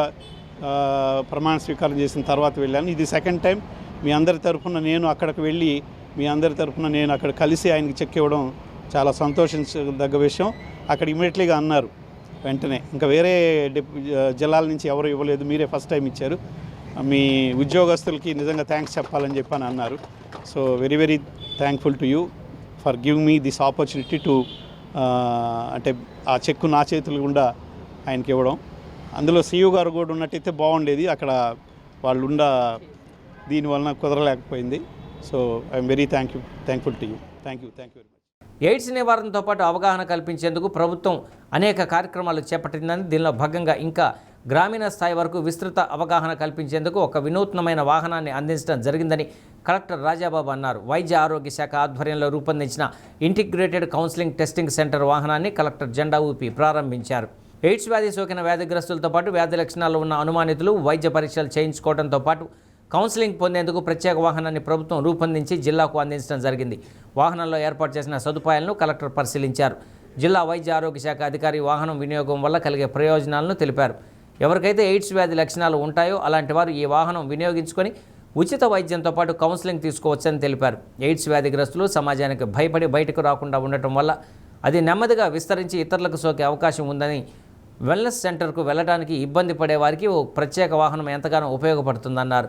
ప్రమాణ స్వీకారం చేసిన తర్వాత వెళ్ళాను. ఇది సెకండ్ టైం మీ అందరి తరఫున నేను అక్కడికి వెళ్ళి మీ అందరి తరఫున నేను అక్కడ కలిసి ఆయనకి చెక్ ఇవ్వడం చాలా సంతోషించదగ్గ విషయం. అక్కడ ఇమీడియట్లీగా అన్నారు వెంటనే, ఇంకా వేరే జిల్లాల నుంచి ఎవరు ఇవ్వలేదు, మీరే ఫస్ట్ టైం ఇచ్చారు, మీ ఉద్యోగస్తులకి నిజంగా థ్యాంక్స్ చెప్పాలని చెప్పని అన్నారు. So very very thankful to you for giving me this opportunity to అంటే ఆ చెక్కు నా చేతులు గుండా ఆయనకి ఇవ్వడం. అందులో సిఇఓ గారు కూడా ఉన్నట్టయితే బాగుండేది, అక్కడ వాళ్ళు దీనివలన కుదరలేకపోయింది. So I'm very thankful to you. Thank you very much. AIDS నివారణతో పాటు అవగాహన కల్పించేందుకు ప్రభుత్వం అనేక కార్యక్రమాలు చేపట్టిందని, దీనిలో భాగంగా ఇంకా గ్రామీణ స్థాయి వరకు విస్తృత అవగాహన కల్పించేందుకు ఒక వినూత్నమైన వాహనాన్ని అందించడం జరిగిందని కలెక్టర్ రాజాబాబు అన్నారు. వైద్య ఆరోగ్య శాఖ ఆధ్వర్యంలో రూపొందించిన ఇంటిగ్రేటెడ్ కౌన్సిలింగ్ టెస్టింగ్ సెంటర్ వాహనాన్ని కలెక్టర్ జెండా ఊపి ప్రారంభించారు. ఎయిడ్స్ వ్యాధి సోకిన వ్యాధిగ్రస్తులతో పాటు వ్యాధి లక్షణాలు ఉన్న అనుమానితులు వైద్య పరీక్షలు చేయించుకోవడంతో పాటు కౌన్సిలింగ్ పొందేందుకు ప్రత్యేక వాహనాన్ని ప్రభుత్వం రూపొందించి జిల్లాకు అందించడం జరిగింది. వాహనంలో ఏర్పాటు చేసిన సదుపాయాలను కలెక్టర్ పరిశీలించారు. జిల్లా వైద్య ఆరోగ్య శాఖ అధికారి వాహనం వినియోగం వల్ల కలిగే ప్రయోజనాలను తెలిపారు. ఎవరికైతే ఎయిడ్స్ వ్యాధి లక్షణాలు ఉంటాయో అలాంటి వారు ఈ వాహనం వినియోగించుకొని ఉచిత వైద్యంతో పాటు కౌన్సిలింగ్ తీసుకోవచ్చని తెలిపారు. ఎయిడ్స్ వ్యాధిగ్రస్తులు సమాజానికి భయపడి బయటకు రాకుండా ఉండటం వల్ల అది నెమ్మదిగా విస్తరించి ఇతరులకు సోకే అవకాశం ఉందని వెల్నెస్ సెంటర్కు వెళ్ళడానికి ఇబ్బంది పడే వారికి ఓ ప్రత్యేక వాహనం ఎంతగానో ఉపయోగపడుతుందన్నారు.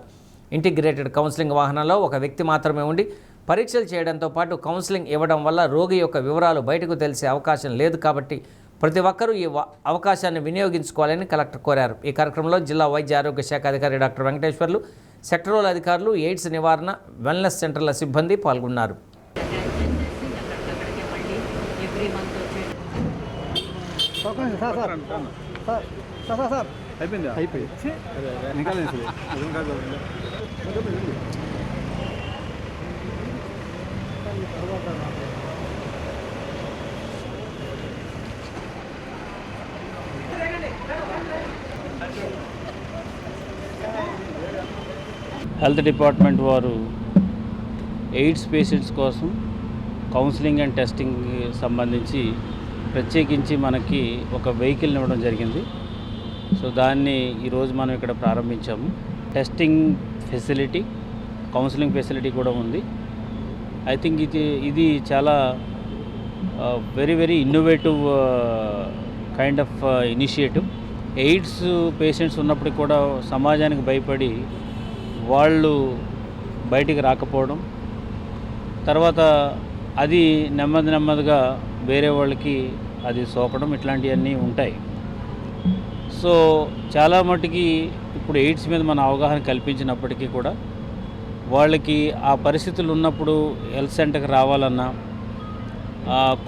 ఇంటిగ్రేటెడ్ కౌన్సిలింగ్ వాహనంలో ఒక వ్యక్తి మాత్రమే ఉండి పరీక్షలు చేయడంతో పాటు కౌన్సిలింగ్ ఇవ్వడం వల్ల రోగి యొక్క వివరాలు బయటకు తెలిసే అవకాశం లేదు కాబట్టి ప్రతి ఒక్కరూ ఈ అవకాశాన్ని వినియోగించుకోవాలని కలెక్టర్ కోరారు. ఈ కార్యక్రమంలో జిల్లా వైద్య ఆరోగ్య శాఖ అధికారి డాక్టర్ వెంకటేశ్వర్లు, సెక్టరల్ అధికారులు, ఎయిడ్స్ నివారణ, వెల్నెస్ సెంటర్ల సిబ్బంది పాల్గొన్నారు. హెల్త్ డిపార్ట్మెంట్ వారు ఎయిడ్స్ పేషెంట్స్ కోసం కౌన్సిలింగ్ అండ్ టెస్టింగ్ సంబంధించి ప్రత్యేకించి మనకి ఒక వెహికల్ ఇవ్వడం జరిగింది. సో దాన్ని ఈరోజు మనం ఇక్కడ ప్రారంభించాము. టెస్టింగ్ ఫెసిలిటీ, కౌన్సిలింగ్ ఫెసిలిటీ కూడా ఉంది. ఐ థింక్ ఇది చాలా very very innovative kind of initiative. AIDS patients ఉన్నప్పటికీ కూడా సమాజానికి భయపడి వాళ్ళు బయటికి రాకపోవడం, తర్వాత అది నెమ్మదిగా వేరే వాళ్ళకి అది సోకడం, ఇట్లాంటివన్నీ ఉంటాయి. సో చాలా మటుకి ఇప్పుడు ఎయిడ్స్ మీద మన అవగాహన కల్పించినప్పటికీ కూడా వాళ్ళకి ఆ పరిస్థితులు ఉన్నప్పుడు హెల్త్ సెంటర్కి రావాలన్నా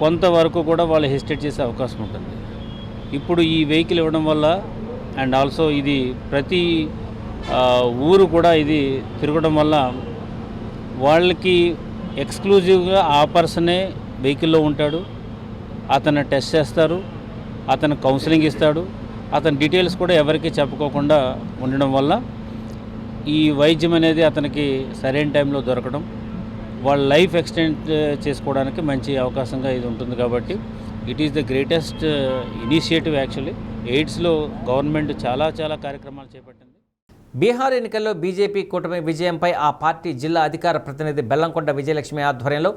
కొంతవరకు కూడా వాళ్ళు హెసిటేట్ చేసే అవకాశం ఉంటుంది. ఇప్పుడు ఈ వెహికల్ ఇవ్వడం వల్ల అండ్ ఆల్సో ఇది ప్రతి ఊరు కూడా ఇది తిరగడం వల్ల వాళ్ళకి ఎక్స్క్లూజివ్గా ఆ పర్సనే వెహికల్లో ఉంటాడు, అతను టెస్ట్ చేస్తారు, అతను కౌన్సిలింగ్ ఇస్తాడు, అతని డీటెయిల్స్ కూడా ఎవరికి చెప్పుకోకుండా ఉండడం వల్ల ఈ వైద్యం అనేది అతనికి సరైన టైంలో దొరకడం, వాళ్ళ లైఫ్ ఎక్స్టెండ్ చేసుకోవడానికి మంచి అవకాశంగా ఇది ఉంటుంది. కాబట్టి it is the greatest initiative actually. ఎయిడ్స్లో గవర్నమెంట్ చాలా కార్యక్రమాలు చేపట్టింది. బీహార్ ఎన్నికల్లో బీజేపీ కూటమి విజయంపై ఆ పార్టీ జిల్లా అధికార ప్రతినిధి బెల్లంకొండ విజయలక్ష్మి ఆధ్వర్యంలో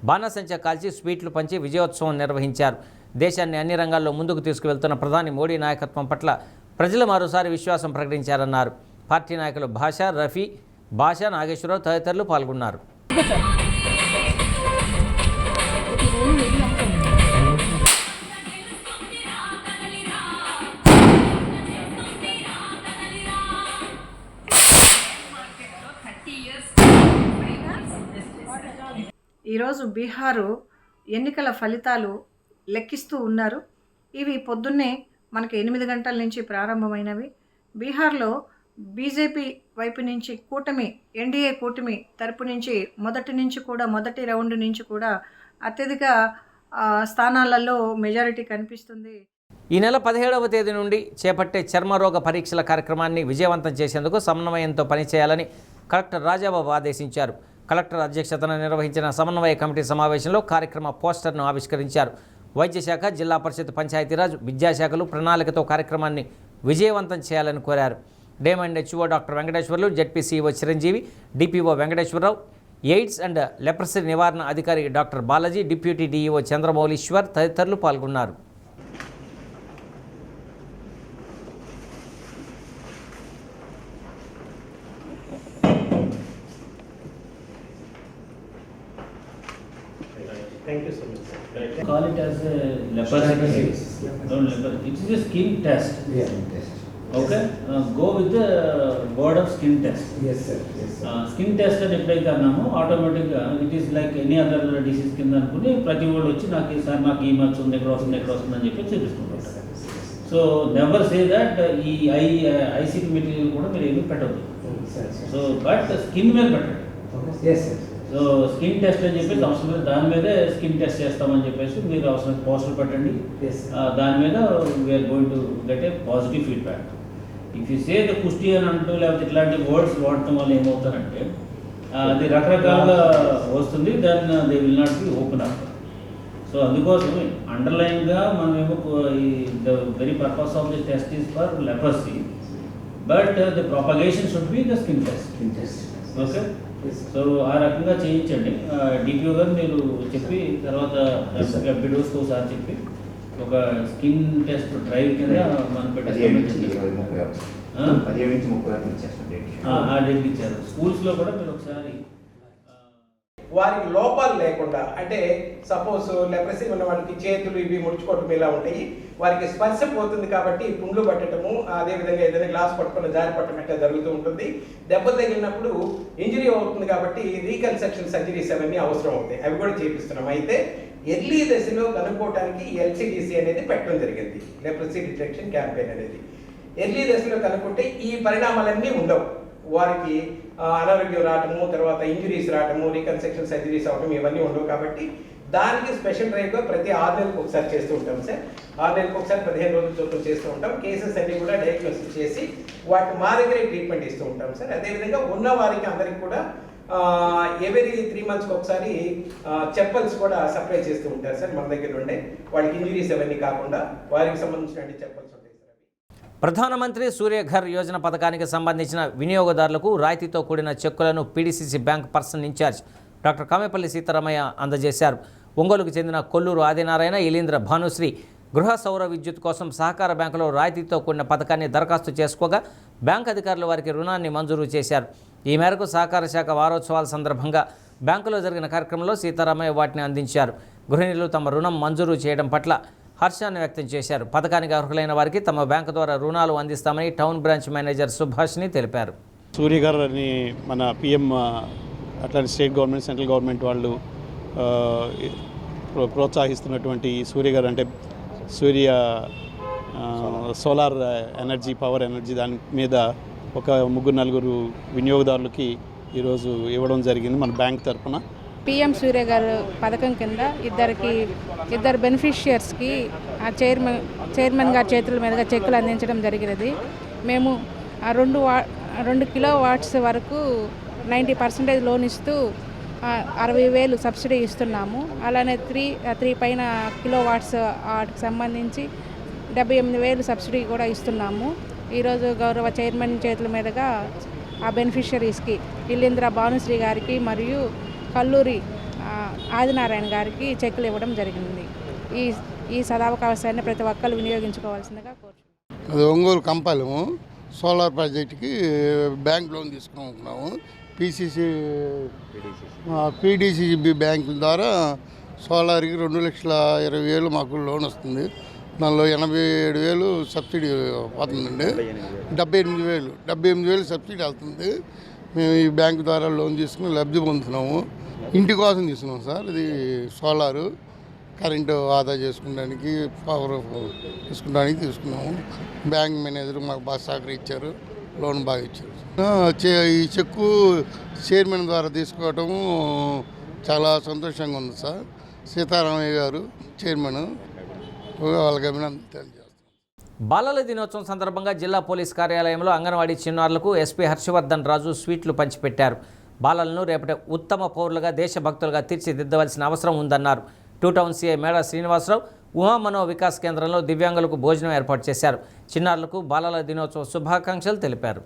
బాణాసంచా కాల్చి స్వీట్లు పంచి విజయోత్సవం నిర్వహించారు. దేశాన్ని అన్ని రంగాల్లో ముందుకు తీసుకువెళ్తున్న ప్రధాని మోడీ నాయకత్వం పట్ల ప్రజలు మరోసారి విశ్వాసం ప్రకటించారన్నారు. పార్టీ నాయకులు భాషా, రఫీ, భాషా, నాగేశ్వరరావు తదితరులు పాల్గొన్నారు. ఈరోజు బీహారు ఎన్నికల ఫలితాలు లెక్కిస్తూ ఉన్నారు. ఇవి పొద్దున్నే మనకి 8 గంటల నుంచి ప్రారంభమైనవి. బీహార్లో బీజేపీ వైపు నుంచి కూటమి, ఎన్డీఏ కూటమి తరపు నుంచి మొదటి రౌండ్ నుంచి కూడా అత్యధిక స్థానాలలో మెజారిటీ కనిపిస్తుంది. ఈ నెల 17వ తేదీ నుండి చేపట్టే చర్మరోగ పరీక్షల కార్యక్రమాన్ని విజయవంతం చేసేందుకు సమన్వయంతో పనిచేయాలని కలెక్టర్ రాజాబాబు ఆదేశించారు. కలెక్టర్ అధ్యక్షతన నిర్వహించిన సమన్వయ కమిటీ సమావేశంలో కార్యక్రమ పోస్టర్ను ఆవిష్కరించారు. వైద్య శాఖ, జిల్లా పరిషత్, పంచాయతీరాజ్, విద్యాశాఖలు ప్రణాళికతో కార్యక్రమాన్ని విజయవంతం చేయాలని కోరారు. DM and HO doctor Venkateswarlu, ZPCEO Chiranjeevi, DPO Venkateswararao, AIDS and leprosy నివారణ అధికారి doctor Balaji, deputy DEO Chandramouleeswar తదితరులు పాల్గొన్నారు. Thank you so much, sir. Call it as a leprosy. Don't leper. It is a skin test. Yeah, test. Okay. Go with the word of skin test. Yes, sir. Yes, sir. Skin test అని ఎప్పుడైతే అన్నామో ఆటోమేటిక్గా it is like any other disease కింద అనుకుని ప్రతి వాళ్ళు వచ్చి నాకు ఈ మచ్చ ఉంది, ఎక్కడ వస్తుంది అని చెప్పి చూపిస్తుంటారు. సో నెవర్ సే దట్ ఈ ఐసీటీ మెటీరియల్ కూడా మీరు ఏమీ పెట్టవద్దు. సో బట్ స్కిన్ మీద పెట్టండి. Yes sir. So skin test అని చెప్పేసి అవసరం మీద దాని మీదే స్కిన్ టెస్ట్ చేస్తామని చెప్పేసి మీరు అవసరం పోస్టర్ పెట్టండి. దాని మీద we're going to get a positive feedback. If you say the కుష్టి అని అంటూ లేకపోతే ఇట్లాంటి వర్డ్స్ వాడటం వల్ల ఏమవుతారంటే అది రకరకాలుగా వస్తుంది, then they will not be open up. So అందుకోసం అండర్లైన్గా మనమేమో ఈ the very purpose of the test is for leprosy, but the propagation should be the skin test. Okay, so ఆ రకంగా చేయించండి. డిపిఓ గారు మీరు చెప్పి తర్వాత బిడోస్కి ఒకసారి చెప్పి ఒక స్కిన్ టెస్ట్ డ్రైవ్ కింద మనం ఆ డేట్ ఇచ్చారు. స్కూల్స్లో కూడా మీరు ఒకసారి వారికి లోపాలు లేకుండా, అంటే సపోజ్ లెప్రసీ ఉన్న వాళ్ళకి చేతులు ఇవి ముడుచుకోవటం ఇలా ఉంటాయి, వారికి స్పర్శ పోతుంది కాబట్టి పుండ్లు పట్టడము, అదేవిధంగా ఏదైనా గ్లాస్ పట్టుకున్న జారి పట్టడం ఇట్లా జరుగుతూ ఉంటుంది. దెబ్బ తగిలినప్పుడు ఇంజరీ అవుతుంది కాబట్టి రీకన్స్ట్రక్షన్ సర్జరీస్ అవన్నీ అవసరం అవుతాయి, అవి కూడా చేపిస్తున్నాం. అయితే ఎర్లీ దశలో కనుక్కోవడానికి ఎల్సిడిసి అనేది పెట్టడం జరిగింది, లెప్రసీ డిటెక్షన్ క్యాంపెయిన్ అనేది. ఎర్లీ దశలో కనుక్కుంటే ఈ పరిణామాలన్నీ ఉండవు, వారికి అనారోగ్యం రావటము, తర్వాత ఇంజరీస్ రావటము, రీకన్స్ట్రక్షన్ సర్జరీస్ అవ్వడం ఇవన్నీ ఉండవు. కాబట్టి దానికి స్పెషల్ డ్రైవ్గా ప్రతి 6 నెలలకు ఒకసారి చేస్తూ ఉంటాం సార్. 6 నెలలకు ఒకసారి 15 రోజుల చొప్పున చేస్తూ ఉంటాం. కేసెస్ అన్ని కూడా డయాగ్నోసిస్ చేసి వాటి మా దగ్గరే ట్రీట్మెంట్ ఇస్తూ ఉంటాం సార్. అదేవిధంగా ఉన్న వారికి అందరికి కూడా ఎవరీ 3 మంత్స్కి ఒకసారి చెప్పల్స్ కూడా సప్లై చేస్తూ ఉంటారు సార్ మన దగ్గర ఉండే. వాళ్ళకి ఇంజరీస్ అవన్నీ కాకుండా వారికి సంబంధించిన చెప్పల్స్ ఉంటాయి. ప్రధానమంత్రి సూర్యఘర్ యోజన పథకానికి సంబంధించిన వినియోగదారులకు రాయితీతో కూడిన చెక్కులను PDCC bank personal incharge doctor Kamepalli Sitaramayya అందజేశారు. ఒంగోలుకు చెందిన కొల్లూరు ఆదినారాయణ, ఇలీంద్ర భానుశ్రీ గృహ సౌర విద్యుత్ కోసం సహకార బ్యాంకులో రాయితీతో కూడిన పథకాన్ని దరఖాస్తు చేసుకోగా బ్యాంక్ అధికారులు వారికి రుణాన్ని మంజూరు చేశారు. ఈ మేరకు సహకార శాఖ వారోత్సవాల సందర్భంగా బ్యాంకులో జరిగిన కార్యక్రమంలో సీతారామయ్య వాటిని అందించారు. గృహిణులు తమ రుణం మంజూరు చేయడం పట్ల హర్షాన్ని వ్యక్తం చేశారు. పథకానికి అర్హులైన వారికి తమ బ్యాంకు ద్వారా రుణాలు అందిస్తామని టౌన్ బ్రాంచ్ మేనేజర్ సుభాష్ని తెలిపారు. సూర్యఘర్ అని మన పిఎం అట్లాంటి స్టేట్ గవర్నమెంట్, సెంట్రల్ గవర్నమెంట్ వాళ్ళు ప్రోత్సహిస్తున్నటువంటి సూర్యఘర్ అంటే సూర్య సోలార్ ఎనర్జీ, పవర్ ఎనర్జీ, దాని మీద ఒక 3-4 వినియోగదారులకి ఈరోజు ఇవ్వడం జరిగింది మన బ్యాంక్ తరఫున. పిఎం సూర్యఘర్ పథకం కింద ఇద్దరు బెనిఫిషియర్స్కి ఆ చైర్మన్ గారి చేతుల మీదుగా చెక్కులు అందించడం జరిగినది. మేము 2 కిలో వాట్స్ వరకు 90% లోన్ ఇస్తూ 60,000 సబ్సిడీ ఇస్తున్నాము. అలానే 3 పైన కిలో వాట్స్ వాటికి సంబంధించి 78,000 సబ్సిడీ కూడా ఇస్తున్నాము. ఈరోజు గౌరవ చైర్మన్ చేతుల మీదుగా ఆ బెనిఫిషరీస్కి ఇలీంద్ర భానుశ్రీ గారికి మరియు కల్లూరి ఆదినారాయణ గారికి చెక్కులు ఇవ్వడం జరిగింది. ఈ సదావకాశాన్ని ప్రతి ఒక్కరు వినియోగించుకోవాల్సిందిగా కోరుతున్నాము. అది ఒంగోలు కంపాలము సోలార్ ప్రాజెక్టుకి బ్యాంక్ లోన్ తీసుకుంటున్నాము. పీడీసీబీ బ్యాంకుల ద్వారా సోలార్కి 2,20,000 మాకు లోన్ వస్తుంది. దానిలో 87,000 సబ్సిడీ పోతుందండి. 78,000 సబ్సిడీ వెళ్తుంది. మేము ఈ బ్యాంకు ద్వారా లోన్ తీసుకుని లబ్ధి పొందుతున్నాము. ఇంటి కోసం తీసుకున్నాం సార్. ఇది సోలారు కరెంటు ఆదా చేసుకోవడానికి, పవర్ తీసుకున్నానికి తీసుకున్నాము. బ్యాంక్ మేనేజర్ మాకు బాగా సహకరించారు, లోన్ బాగా ఇచ్చారు. ఈ చెక్కు చైర్మన్ ద్వారా తీసుకోవటము చాలా సంతోషంగా ఉంది సార్. సీతారామయ్య గారు చైర్మన్, వాళ్ళకి అభినందనలు తెలియజేస్తాం. బాలల దినోత్సవం సందర్భంగా జిల్లా పోలీస్ కార్యాలయంలో అంగన్వాడీ చిన్నారులకు ఎస్పీ హర్షవర్ధన్ రాజు స్వీట్లు పంచిపెట్టారు. బాలలను రేపటి ఉత్తమ పౌరులుగా, దేశభక్తులుగా తీర్చిదిద్దవలసిన అవసరం ఉందన్నారు. 2 టౌన్ సిఐ మేడ శ్రీనివాసరావు ఉమా మనో వికాస్ కేంద్రంలో దివ్యాంగులకు భోజనం ఏర్పాటు చేశారు. చిన్నారులకు బాలల దినోత్సవ శుభాకాంక్షలు తెలిపారు.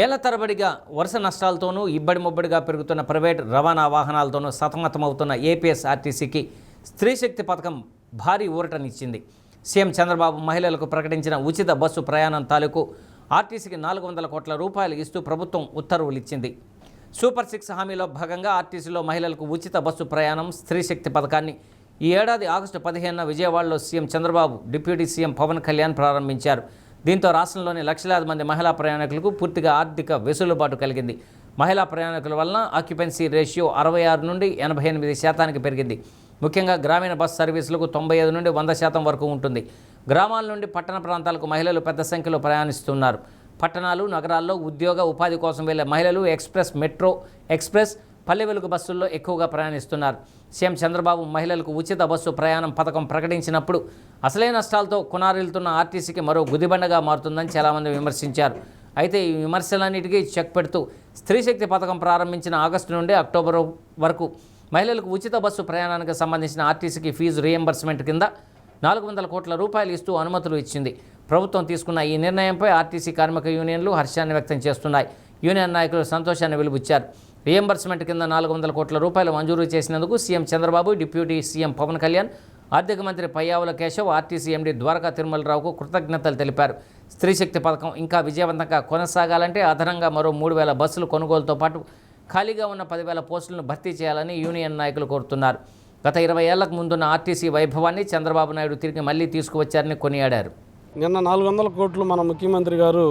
ఏళ్ల తరబడిగా వరుస నష్టాలతోనూ ఇబ్బడి ముబ్బడిగా పెరుగుతున్న ప్రైవేట్ రవాణా వాహనాలతోనూ సతమతమవుతున్న ఏపీఎస్ఆర్టీసీకి స్త్రీశక్తి పథకం భారీ ఊరటనిచ్చింది. సీఎం చంద్రబాబు మహిళలకు ప్రకటించిన ఉచిత బస్సు ప్రయాణం తాలూకు ఆర్టీసీకి 400 కోట్ల రూపాయలు ఇస్తూ ప్రభుత్వం ఉత్తర్వులు ఇచ్చింది. సూపర్ 6 హామీలో భాగంగా ఆర్టీసీలో మహిళలకు ఉచిత బస్సు ప్రయాణం స్త్రీ శక్తి పథకాన్ని ఈ ఏడాది ఆగస్టు 15న విజయవాడలో CM Chandrababu, deputy CM Pawan Kalyan ప్రారంభించారు. దీంతో రాష్ట్రంలోని లక్షలాది మంది మహిళా ప్రయాణికులకు పూర్తిగా ఆర్థిక వెసులుబాటు కలిగింది. మహిళా ప్రయాణికుల వలన ఆక్యుపెన్సీ రేషియో 66 నుండి 88% పెరిగింది. ముఖ్యంగా గ్రామీణ బస్ సర్వీసులకు 95 నుండి 100% వరకు ఉంటుంది. గ్రామాల నుండి పట్టణ ప్రాంతాలకు మహిళలు పెద్ద సంఖ్యలో ప్రయాణిస్తున్నారు. పట్టణాలు, నగరాల్లో ఉద్యోగ, ఉపాధి కోసం వెళ్లే మహిళలు express, metro express, Palle Velugu బస్సుల్లో ఎక్కువగా ప్రయాణిస్తున్నారు. సీఎం చంద్రబాబు మహిళలకు ఉచిత బస్సు ప్రయాణం పథకం ప్రకటించినప్పుడు అసలే నష్టాలతో కొనారిల్లుతున్న ఆర్టీసీకి మరో గుదిబండగా మారుతుందని చాలామంది విమర్శించారు. అయితే ఈ విమర్శలన్నిటికీ చెక్ పెడుతూ స్త్రీశక్తి పథకం ప్రారంభించిన ఆగస్టు నుండి అక్టోబర్ వరకు మహిళలకు ఉచిత బస్సు ప్రయాణానికి సంబంధించిన ఆర్టీసీకి ఫీజు రీయింబర్స్మెంట్ కింద 400 కోట్ల రూపాయలు ఇస్తూ అనుమతులు ఇచ్చింది. ప్రభుత్వం తీసుకున్న ఈ నిర్ణయంపై ఆర్టీసీ కార్మిక యూనియన్లు హర్షాన్ని వ్యక్తం చేస్తున్నాయి. యూనియన్ నాయకులు సంతోషాన్ని వెలుబుచ్చారు. రీయింబర్స్మెంట్ కింద 400 కోట్ల రూపాయలు మంజూరు చేసినందుకు CM Chandrababu, deputy CM Pawan Kalyan, ఆర్థిక మంత్రి పయ్యావుల కేశవ్, ఆర్టీసీ ఎండీ ద్వారకా తిరుమలరావుకు కృతజ్ఞతలు తెలిపారు. స్త్రీశక్తి పథకం ఇంకా విజయవంతంగా కొనసాగాలంటే అదనంగా మరో 3,000 బస్సులు కొనుగోలుతో పాటు ఖాళీగా ఉన్న 10,000 పోస్టులను భర్తీ చేయాలని యూనియన్ నాయకులు కోరుతున్నారు. గత 20 ఏళ్లకు ముందున్న ఆర్టీసీ వైభవాన్ని చంద్రబాబు నాయుడు తిరిగి మళ్లీ తీసుకువచ్చారని కొనియాడారు. నిన్న 400 కోట్లు మన ముఖ్యమంత్రి గారు,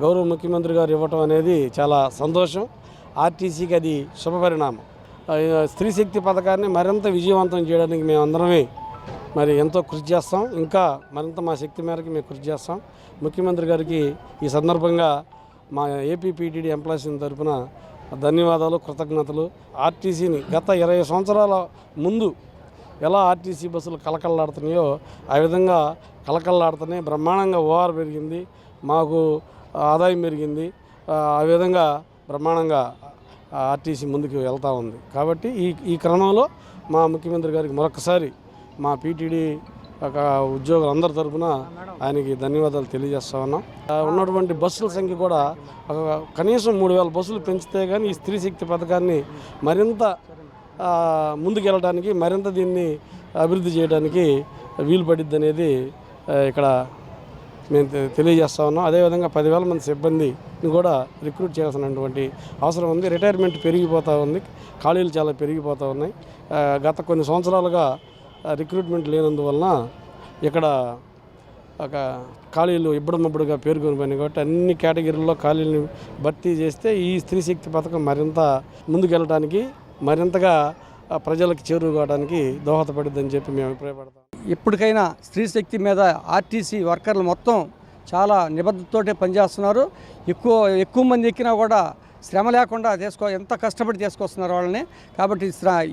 గౌరవ ముఖ్యమంత్రి గారు ఇవ్వటం అనేది చాలా సంతోషం. ఆర్టీసీకి అది శుభపరిణామం. స్త్రీశక్తి పథకాన్ని మరింత విజయవంతం చేయడానికి మేమందరమే మరి ఎంతో కృషి చేస్తాం. ఇంకా మరింత మా శక్తి మేరకు మేము కృషి చేస్తాం. ముఖ్యమంత్రి గారికి ఈ సందర్భంగా మా ఏపీపీటీడీ ఎంప్లాయీస్ తరఫున ధన్యవాదాలు, కృతజ్ఞతలు. ఆర్టీసీని గత 20 సంవత్సరాల ముందు ఎలా ఆర్టీసీ బస్సులు కలకల్లాడుతున్నాయో ఆ విధంగా కలకల్లాడుతున్నాయి. బ్రహ్మాండంగా ఓఆర్ పెరిగింది, మాకు ఆదాయం పెరిగింది. ఆ విధంగా బ్రహ్మాండంగా ఆర్టీసీ ముందుకు వెళ్తూ ఉంది. కాబట్టి ఈ క్రమంలో మా ముఖ్యమంత్రి గారికి మరొకసారి మా పీటీడీ ఉద్యోగులు అందరి తరఫున ఆయనకి ధన్యవాదాలు తెలియజేస్తా ఉన్నాం. ఉన్నటువంటి బస్సుల సంఖ్య కూడా కనీసం 3,000 బస్సులు పెంచితే కానీ ఈ స్త్రీశక్తి పథకాన్ని మరింత ముందుకెళ్ళడానికి, మరింత దీన్ని అభివృద్ధి చేయడానికి వీలు పడిద్ది అనేది ఇక్కడ మేము తెలియజేస్తా ఉన్నాం. అదేవిధంగా 10,000 మంది సిబ్బందిని కూడా రిక్రూట్ చేయాల్సినటువంటి అవసరం ఉంది. రిటైర్మెంట్ పెరిగిపోతూ ఉంది, ఖాళీలు చాలా పెరిగిపోతూ ఉన్నాయి. గత కొన్ని సంవత్సరాలుగా రిక్రూట్మెంట్ లేనందువలన ఇక్కడ ఒక ఖాళీలు ఇబ్బడమబ్బడుగా పేరుకొని పోయినాయి. కాబట్టి అన్ని కేటగిరీల్లో ఖాళీలను భర్తీ చేస్తే ఈ స్త్రీశక్తి పథకం మరింత ముందుకెళ్ళడానికి, మరింతగా ప్రజలకు చేరుకోవడానికి దోహదపడుద్దని చెప్పి మేము అభిప్రాయపడతాం. ఇప్పటికైనా స్త్రీశక్తి మీద ఆర్టీసీ వర్కర్లు మొత్తం చాలా నిబద్ధతతోటే పనిచేస్తున్నారు. ఎక్కువ మంది ఎక్కినా కూడా శ్రమ లేకుండా ఎంత కష్టపడి తీసుకొస్తున్నారు వాళ్ళని. కాబట్టి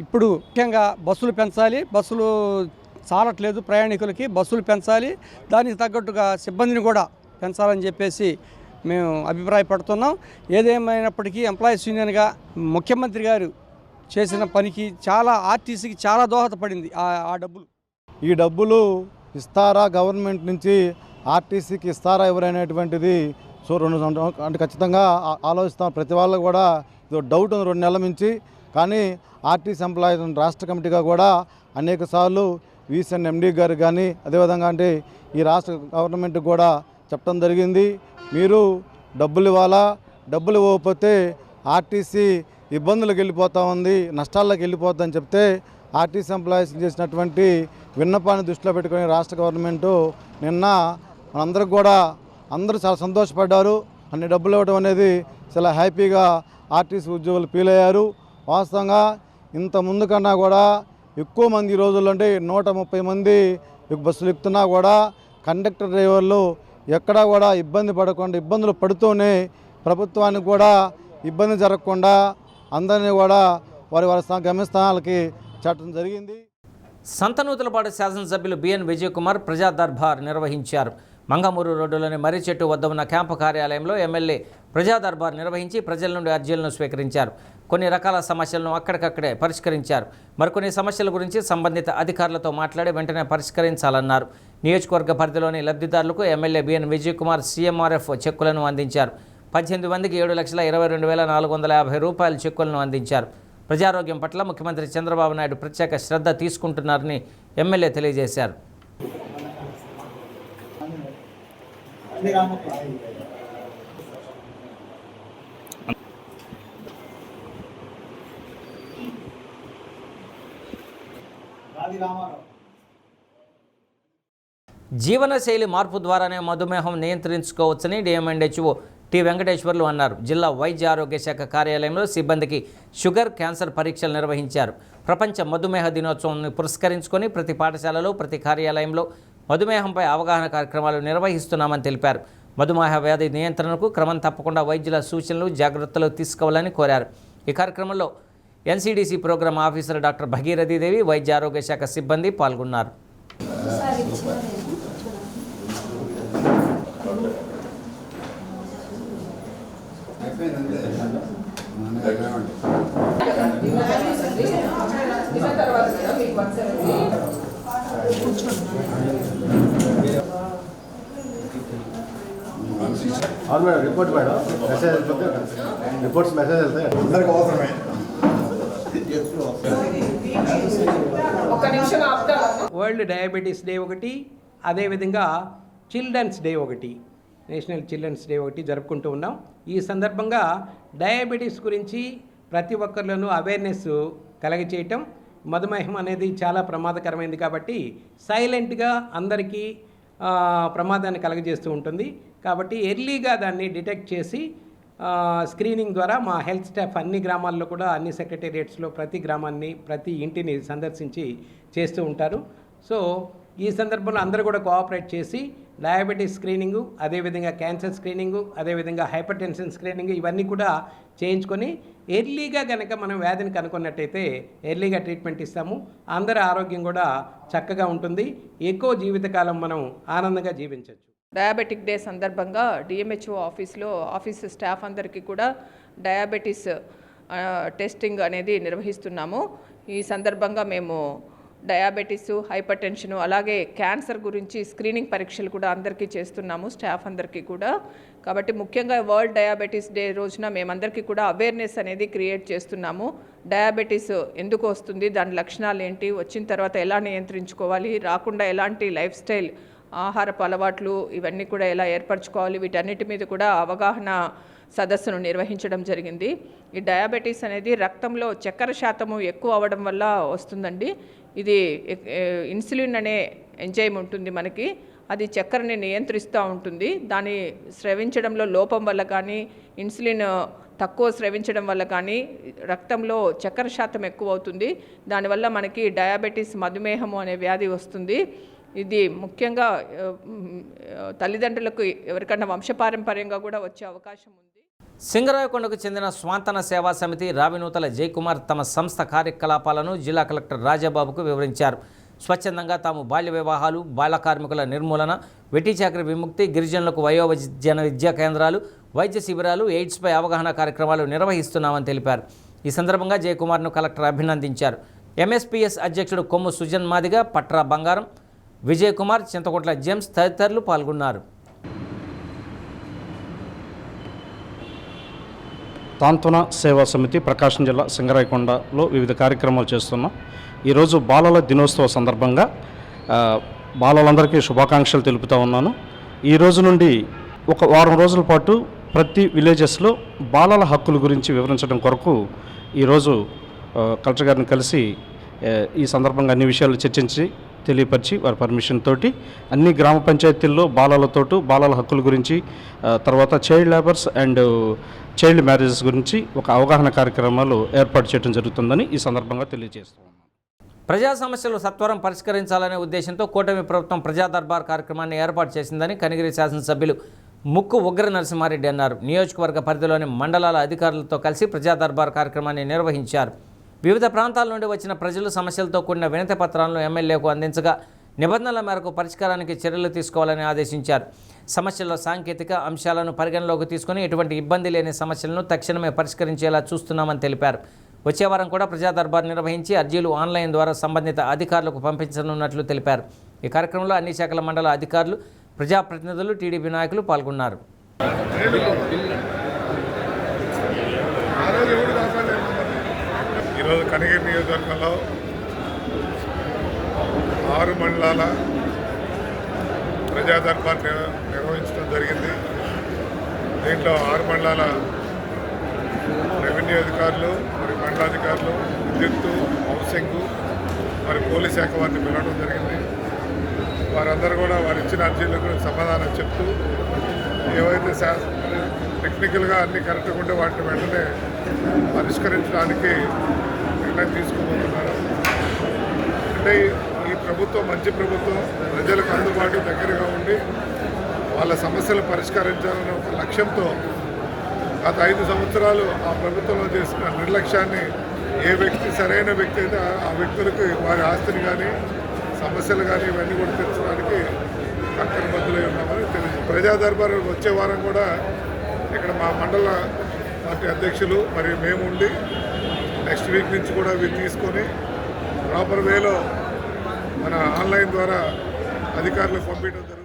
ఇప్పుడు ముఖ్యంగా బస్సులు పెంచాలి, బస్సులు చాలట్లేదు ప్రయాణికులకి, బస్సులు పెంచాలి, దానికి తగ్గట్టుగా సిబ్బందిని కూడా పెంచాలని చెప్పేసి మేము అభిప్రాయపడుతున్నాం. ఏదేమైనప్పటికీ ఎంప్లాయీస్ యూనియన్గా ముఖ్యమంత్రి గారు చేసిన పనికి చాలా ఆర్టీసీకి చాలా దోహదపడింది ఆ డబ్బులు. ఈ డబ్బులు ఇస్తారా గవర్నమెంట్ నుంచి, ఆర్టీసీకి ఇస్తారా ఎవరైనటువంటిది సో 2 సంవత్సరాలు అంటే ఖచ్చితంగా ఆలోచిస్తాం. ప్రతి వాళ్ళు కూడా ఇది డౌట్ ఉంది 2 నెలల నుంచి. కానీ ఆర్టీసీ ఎంప్లాయీస్ రాష్ట్ర కమిటీగా కూడా అనేక సార్లు వీసీఎన్ ఎండీ గారు కానీ అదేవిధంగా అంటే ఈ రాష్ట్ర గవర్నమెంట్కి కూడా చెప్పడం జరిగింది. మీరు డబ్బులు ఇవ్వాలా, డబ్బులు ఇవ్వకపోతే ఆర్టీసీ ఇబ్బందులకు వెళ్ళిపోతూ ఉంది, నష్టాల్లోకి వెళ్ళిపోతుందని చెప్తే ఆర్టీసీ ఎంప్లాయీస్ చేసినటువంటి విన్నపాన్ని దృష్టిలో పెట్టుకుని రాష్ట్ర గవర్నమెంటు నిన్న మనందరికి కూడా అందరూ చాలా సంతోషపడ్డారు. అన్ని డబ్బులు ఇవ్వడం అనేది చాలా హ్యాపీగా ఆర్టీసీ ఉద్యోగులు ఫీల్ అయ్యారు. వాస్తవంగా ఇంత ముందు కన్నా కూడా ఎక్కువ మంది ఈ రోజుల్లో అంటే 130 మంది బస్సులు ఎక్కుతున్నా కూడా కండక్టర్ డ్రైవర్లు ఎక్కడా కూడా ఇబ్బందులు పడుతూనే ప్రభుత్వానికి కూడా ఇబ్బంది జరగకుండా అందరినీ కూడా వారి గమ్యస్థానాలకి చేర్చడం జరిగింది. సంతనూతలపాడు శాసనసభ్యులు బిఎన్ విజయకుమార్ ప్రజా దర్బార్ నిర్వహించారు. మంగమూరు రోడ్డులోని మర్రి చెట్టు వద్ద ఉన్న క్యాంపు కార్యాలయంలో ఎమ్మెల్యే ప్రజా దర్బార్ నిర్వహించి ప్రజల నుండి అర్జీలను స్వీకరించారు. కొన్ని రకాల సమస్యలను అక్కడికక్కడే పరిష్కరించారు. మరికొన్ని సమస్యల గురించి సంబంధిత అధికారులతో మాట్లాడి వెంటనే పరిష్కరించాలన్నారు. నియోజకవర్గ పరిధిలోని లబ్ధిదారులకు ఎమ్మెల్యే బిఎన్ విజయకుమార్ సీఎంఆర్ఎఫ్ చెక్కులను అందించారు. 18 మందికి 7,22,450 రూపాయల చెక్కులను అందించారు. ప్రజారోగ్యం పట్ల ముఖ్యమంత్రి చంద్రబాబు నాయుడు ప్రత్యేక శ్రద్ధ తీసుకుంటున్నారని ఎమ్మెల్యే తెలియజేశారు. జీవనశైలి మార్పు ద్వారానే మధుమేహం నియంత్రించుకోవచ్చని డిఎంఎండ్హెచ్ఓ టి వెంకటేశ్వర్లు అన్నారు. జిల్లా వైద్య ఆరోగ్య శాఖ కార్యాలయంలో సిబ్బందికి షుగర్, క్యాన్సర్ పరీక్షలు నిర్వహించారు. ప్రపంచ మధుమేహ దినోత్సవాన్ని పురస్కరించుకొని ప్రతి పాఠశాలలో, ప్రతి కార్యాలయంలో మధుమేహంపై అవగాహన కార్యక్రమాలు నిర్వహిస్తున్నామని తెలిపారు. మధుమేహ వ్యాధి నియంత్రణకు క్రమం తప్పకుండా వైద్యుల సూచనలు, జాగ్రత్తలు తీసుకోవాలని కోరారు. ఈ కార్యక్రమంలో ఎన్సీడీసీ ప్రోగ్రామ్ ఆఫీసర్ డాక్టర్ భగీరథీదేవి, వైద్య ఆరోగ్య శాఖ సిబ్బంది పాల్గొన్నారు. Report madam message reports message వెళ్తాయి అందరికి అవసరమే. వరల్డ్ డయాబెటీస్ డే ఒకటి, అదేవిధంగా చిల్డ్రన్స్ డే ఒకటి, నేషనల్ చిల్డ్రన్స్ డే ఒకటి జరుపుకుంటూ ఉన్నాం. ఈ సందర్భంగా డయాబెటీస్ గురించి ప్రతి ఒక్కరిలోనూ అవేర్నెస్ కలగచేయటం, మధుమేహం అనేది చాలా ప్రమాదకరమైనది కాబట్టి సైలెంట్గా అందరికీ ప్రమాదాన్ని కలగజేస్తూ ఉంటుంది. కాబట్టి ఎర్లీగా దాన్ని డిటెక్ట్ చేసి స్క్రీనింగ్ ద్వారా మా హెల్త్ స్టాఫ్ అన్ని గ్రామాల్లో కూడా, అన్ని సెక్రటేరియట్స్లో ప్రతి గ్రామాన్ని, ప్రతి ఇంటిని సందర్శించి చేస్తూ ఉంటారు. సో ఈ సందర్భంలో అందరూ కూడా కోఆపరేట్ చేసి డయాబెటీస్ స్క్రీనింగు, అదేవిధంగా క్యాన్సర్ స్క్రీనింగు, అదేవిధంగా హైపర్ టెన్షన్ స్క్రీనింగ్ ఇవన్నీ కూడా చేయించుకొని ఎర్లీగా కనుక మనం వ్యాధిని కనుక్కున్నట్టయితే ఎర్లీగా ట్రీట్మెంట్ ఇస్తాము. అందరి ఆరోగ్యం కూడా చక్కగా ఉంటుంది. ఎక్కువ జీవితకాలం మనం ఆనందంగా జీవించవచ్చు. డయాబెటిక్ డే సందర్భంగా డిఎంహెచ్ఓ ఆఫీస్ స్టాఫ్ అందరికీ కూడా డయాబెటీస్ టెస్టింగ్ అనేది నిర్వహిస్తున్నాము. ఈ సందర్భంగా మేము డయాబెటీస్, హైపర్ టెన్షన్, అలాగే క్యాన్సర్ గురించి స్క్రీనింగ్ పరీక్షలు కూడా అందరికీ చేస్తున్నాము, స్టాఫ్ అందరికీ కూడా. కాబట్టి ముఖ్యంగా వరల్డ్ డయాబెటీస్ డే రోజున మేమందరికీ కూడా అవేర్నెస్ అనేది క్రియేట్ చేస్తున్నాము. డయాబెటీస్ ఎందుకు వస్తుంది, దాని లక్షణాలు ఏంటి, వచ్చిన తర్వాత ఎలా నియంత్రించుకోవాలి, రాకుండా ఎలాంటి లైఫ్ స్టైల్, ఆహారపు అలవాట్లు ఇవన్నీ కూడా ఎలా ఏర్పరచుకోవాలి, వీటన్నిటి మీద కూడా అవగాహన సదస్సును నిర్వహించడం జరిగింది. ఈ డయాబెటీస్ అనేది రక్తంలో చక్కెర శాతము ఎక్కువ అవ్వడం వల్ల వస్తుందండి. ఇది ఇన్సులిన్ అనే ఎంజైమ్ ఉంటుంది మనకి, అది చక్కెరని నియంత్రిస్తూ ఉంటుంది. దాన్ని స్రవించడంలో లోపం వల్ల కానీ, ఇన్సులిన్ తక్కువ స్రవించడం వల్ల కానీ రక్తంలో చక్కెర శాతం ఎక్కువ అవుతుంది. దానివల్ల మనకి డయాబెటీస్, మధుమేహము అనే వ్యాధి వస్తుంది. ఇది ముఖ్యంగా తల్లిదండ్రులకు ఎవరికన్నా వంశపారంపర్యంగా కూడా వచ్చే అవకాశం ఉంది. సింగరాయకొండకు చెందిన స్వాంతన సేవా సమితి రావినూతల జయకుమార్ తమ సంస్థ కార్యకలాపాలను జిల్లా కలెక్టర్ రాజాబాబుకు వివరించారు. స్వచ్ఛందంగా తాము బాల్య వివాహాలు, బాల కార్మికుల నిర్మూలన, వెట్టి చాకరీ విముక్తి, గిరిజనులకు వయోజన విద్యా కేంద్రాలు, వైద్య శిబిరాలు, ఎయిడ్స్పై అవగాహన కార్యక్రమాలు నిర్వహిస్తున్నామని తెలిపారు. ఈ సందర్భంగా జయకుమార్ను కలెక్టర్ అభినందించారు. ఎంఎస్పీఎస్ అధ్యక్షుడు కొమ్ము సుజన్ మాదిగ, పట్రా బంగారం, విజయ్ కుమార్, చింతకొట్ల జేమ్స్ తదితరులు పాల్గొన్నారు. సాంత్వన సేవా సమితి ప్రకాశం జిల్లా సింగరాయకొండలో వివిధ కార్యక్రమాలు చేస్తున్నాం. ఈరోజు బాలల దినోత్సవ సందర్భంగా బాలలందరికీ శుభాకాంక్షలు తెలుపుతూ ఉన్నాను. ఈ రోజు నుండి ఒక వారం రోజుల పాటు ప్రతి విలేజెస్లో బాలల హక్కుల గురించి వివరించడం కొరకు ఈరోజు కలెక్టర్ గారిని కలిసి ఈ సందర్భంగా అన్ని విషయాలు చర్చించి తెలియపరిచి వారి పర్మిషన్ తోటి అన్ని గ్రామ పంచాయతీల్లో బాలలతోటి బాలల హక్కుల గురించి, తర్వాత child labours and child marriages గురించి ఒక అవగాహన కార్యక్రమాలు ఏర్పాటు చేయడం జరుగుతుందని ఈ సందర్భంగా తెలియజేస్తున్నాను. ప్రజా సమస్యలు సత్వరం పరిష్కరించాలనే ఉద్దేశంతో కూటమి ప్రభుత్వం ప్రజా దర్బార్ కార్యక్రమాన్ని ఏర్పాటు చేసిందని కనిగిరి శాసనసభ్యులు ముక్కు ఉగ్ర నరసింహారెడ్డి అన్నారు. నియోజకవర్గ పరిధిలోని మండలాల అధికారులతో కలిసి ప్రజా దర్బార్ కార్యక్రమాన్ని నిర్వహించారు. వివిధ ప్రాంతాల నుండి వచ్చిన ప్రజలు సమస్యలతో కూడిన వినతి పత్రాలను ఎమ్మెల్యేకు అందించగా నిబంధనల మేరకు పరిష్కారానికి చర్యలు తీసుకోవాలని ఆదేశించారు. సమస్యల్లో సాంకేతిక అంశాలను పరిగణలోకి తీసుకుని ఎటువంటి ఇబ్బంది లేని సమస్యలను తక్షణమే పరిష్కరించేలా చూస్తున్నామని తెలిపారు. వచ్చే వారం కూడా ప్రజా దర్బార్ నిర్వహించి అర్జీలు ఆన్లైన్ ద్వారా సంబంధిత అధికారులకు పంపించనున్నట్లు తెలిపారు. ఈ కార్యక్రమంలో అన్ని శాఖల మండల అధికారులు, ప్రజాప్రతినిధులు, టీడీపీ నాయకులు పాల్గొన్నారు. ఈరోజు కనిగిరి నియోజకవర్గంలో 6 మండలాల ప్రజా దర్బార్ నిర్వహించడం జరిగింది. దీంట్లో 6 మండలాల రెవెన్యూ అధికారులు, మరియు మండలాధికారులు, విద్యుత్తు, హౌసింగు, మరి పోలీస్ శాఖ వారిని పిలవడం జరిగింది. వారందరూ కూడా వారు ఇచ్చిన అర్జీలకు సమాధానం చెప్తూ ఏవైతే టెక్నికల్గా అన్ని కరెక్ట్గా ఉంటే వాటిని వెంటనే పరిష్కరించడానికి నిర్ణయం తీసుకోబోతున్నారు. అంటే ఈ ప్రభుత్వం మంచి ప్రభుత్వం, ప్రజలకు అందుబాటు దగ్గరగా ఉండి వాళ్ళ సమస్యలు పరిష్కరించాలనే ఒక లక్ష్యంతో గత 5 సంవత్సరాలు ఆ ప్రభుత్వంలో చేసిన నిర్లక్ష్యాన్ని ఏ వ్యక్తి సరైన వ్యక్తి అయితే ఆ వ్యక్తులకు వారి ఆస్తిని కానీ సమస్యలు కానీ ఇవన్నీ కూడా తెచ్చడానికి కంకణబద్ధులై ఉన్నామని తెలియదు. ప్రజా దర్బారు వచ్చే వారం కూడా ఇక్కడ మా మండల పార్టీ అధ్యక్షులు మరియు మేము ఉండి నెక్స్ట్ వీక్ నుంచి కూడా ఇవి తీసుకొని ప్రాపర్ వేలో మన ఆన్లైన్ ద్వారా అధికారులకు పంపించడం జరుగుతుంది.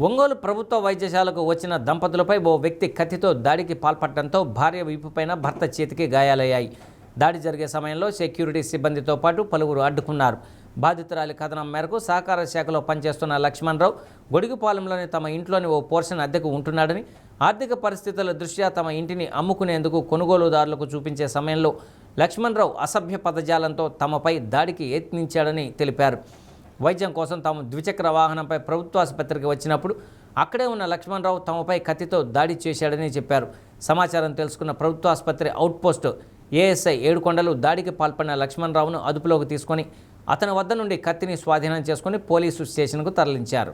ఒంగోలు ప్రభుత్వ వైద్యశాలకు వచ్చిన దంపతులపై ఓ వ్యక్తి కత్తితో దాడికి పాల్పడటంతో భార్య వీపుపైన భర్త చేతికి గాయాలయ్యాయి. దాడి జరిగే సమయంలో సెక్యూరిటీ సిబ్బందితో పాటు పలువురు అడ్డుకున్నారు. బాధితురాలి కథనం మేరకు సహకార శాఖలో పనిచేస్తున్న లక్ష్మణరావు గొడుగుపాలెంలోని తమ ఇంట్లోని ఓ పోర్షన్ అద్దెకు ఉంటున్నాడని, ఆర్థిక పరిస్థితుల దృష్ట్యా తమ ఇంటిని అమ్ముకునేందుకు కొనుగోలుదారులకు చూపించే సమయంలో లక్ష్మణరావు అసభ్య పదజాలంతో తమపై దాడికి యత్నించాడని తెలిపారు. వైద్యం కోసం తాము ద్విచక్ర వాహనంపై ప్రభుత్వ ఆసుపత్రికి వచ్చినప్పుడు అక్కడే ఉన్న లక్ష్మణరావు తమపై కత్తితో దాడి చేశాడని చెప్పారు. సమాచారం తెలుసుకున్న ప్రభుత్వ ఆసుపత్రి అవుట్పోస్ట్ ఏఎస్ఐ ఏడుకొండలు దాడికి పాల్పడిన లక్ష్మణరావును అదుపులోకి తీసుకొని అతని వద్ద నుండి కత్తిని స్వాధీనం చేసుకుని పోలీసు స్టేషన్కు తరలించారు.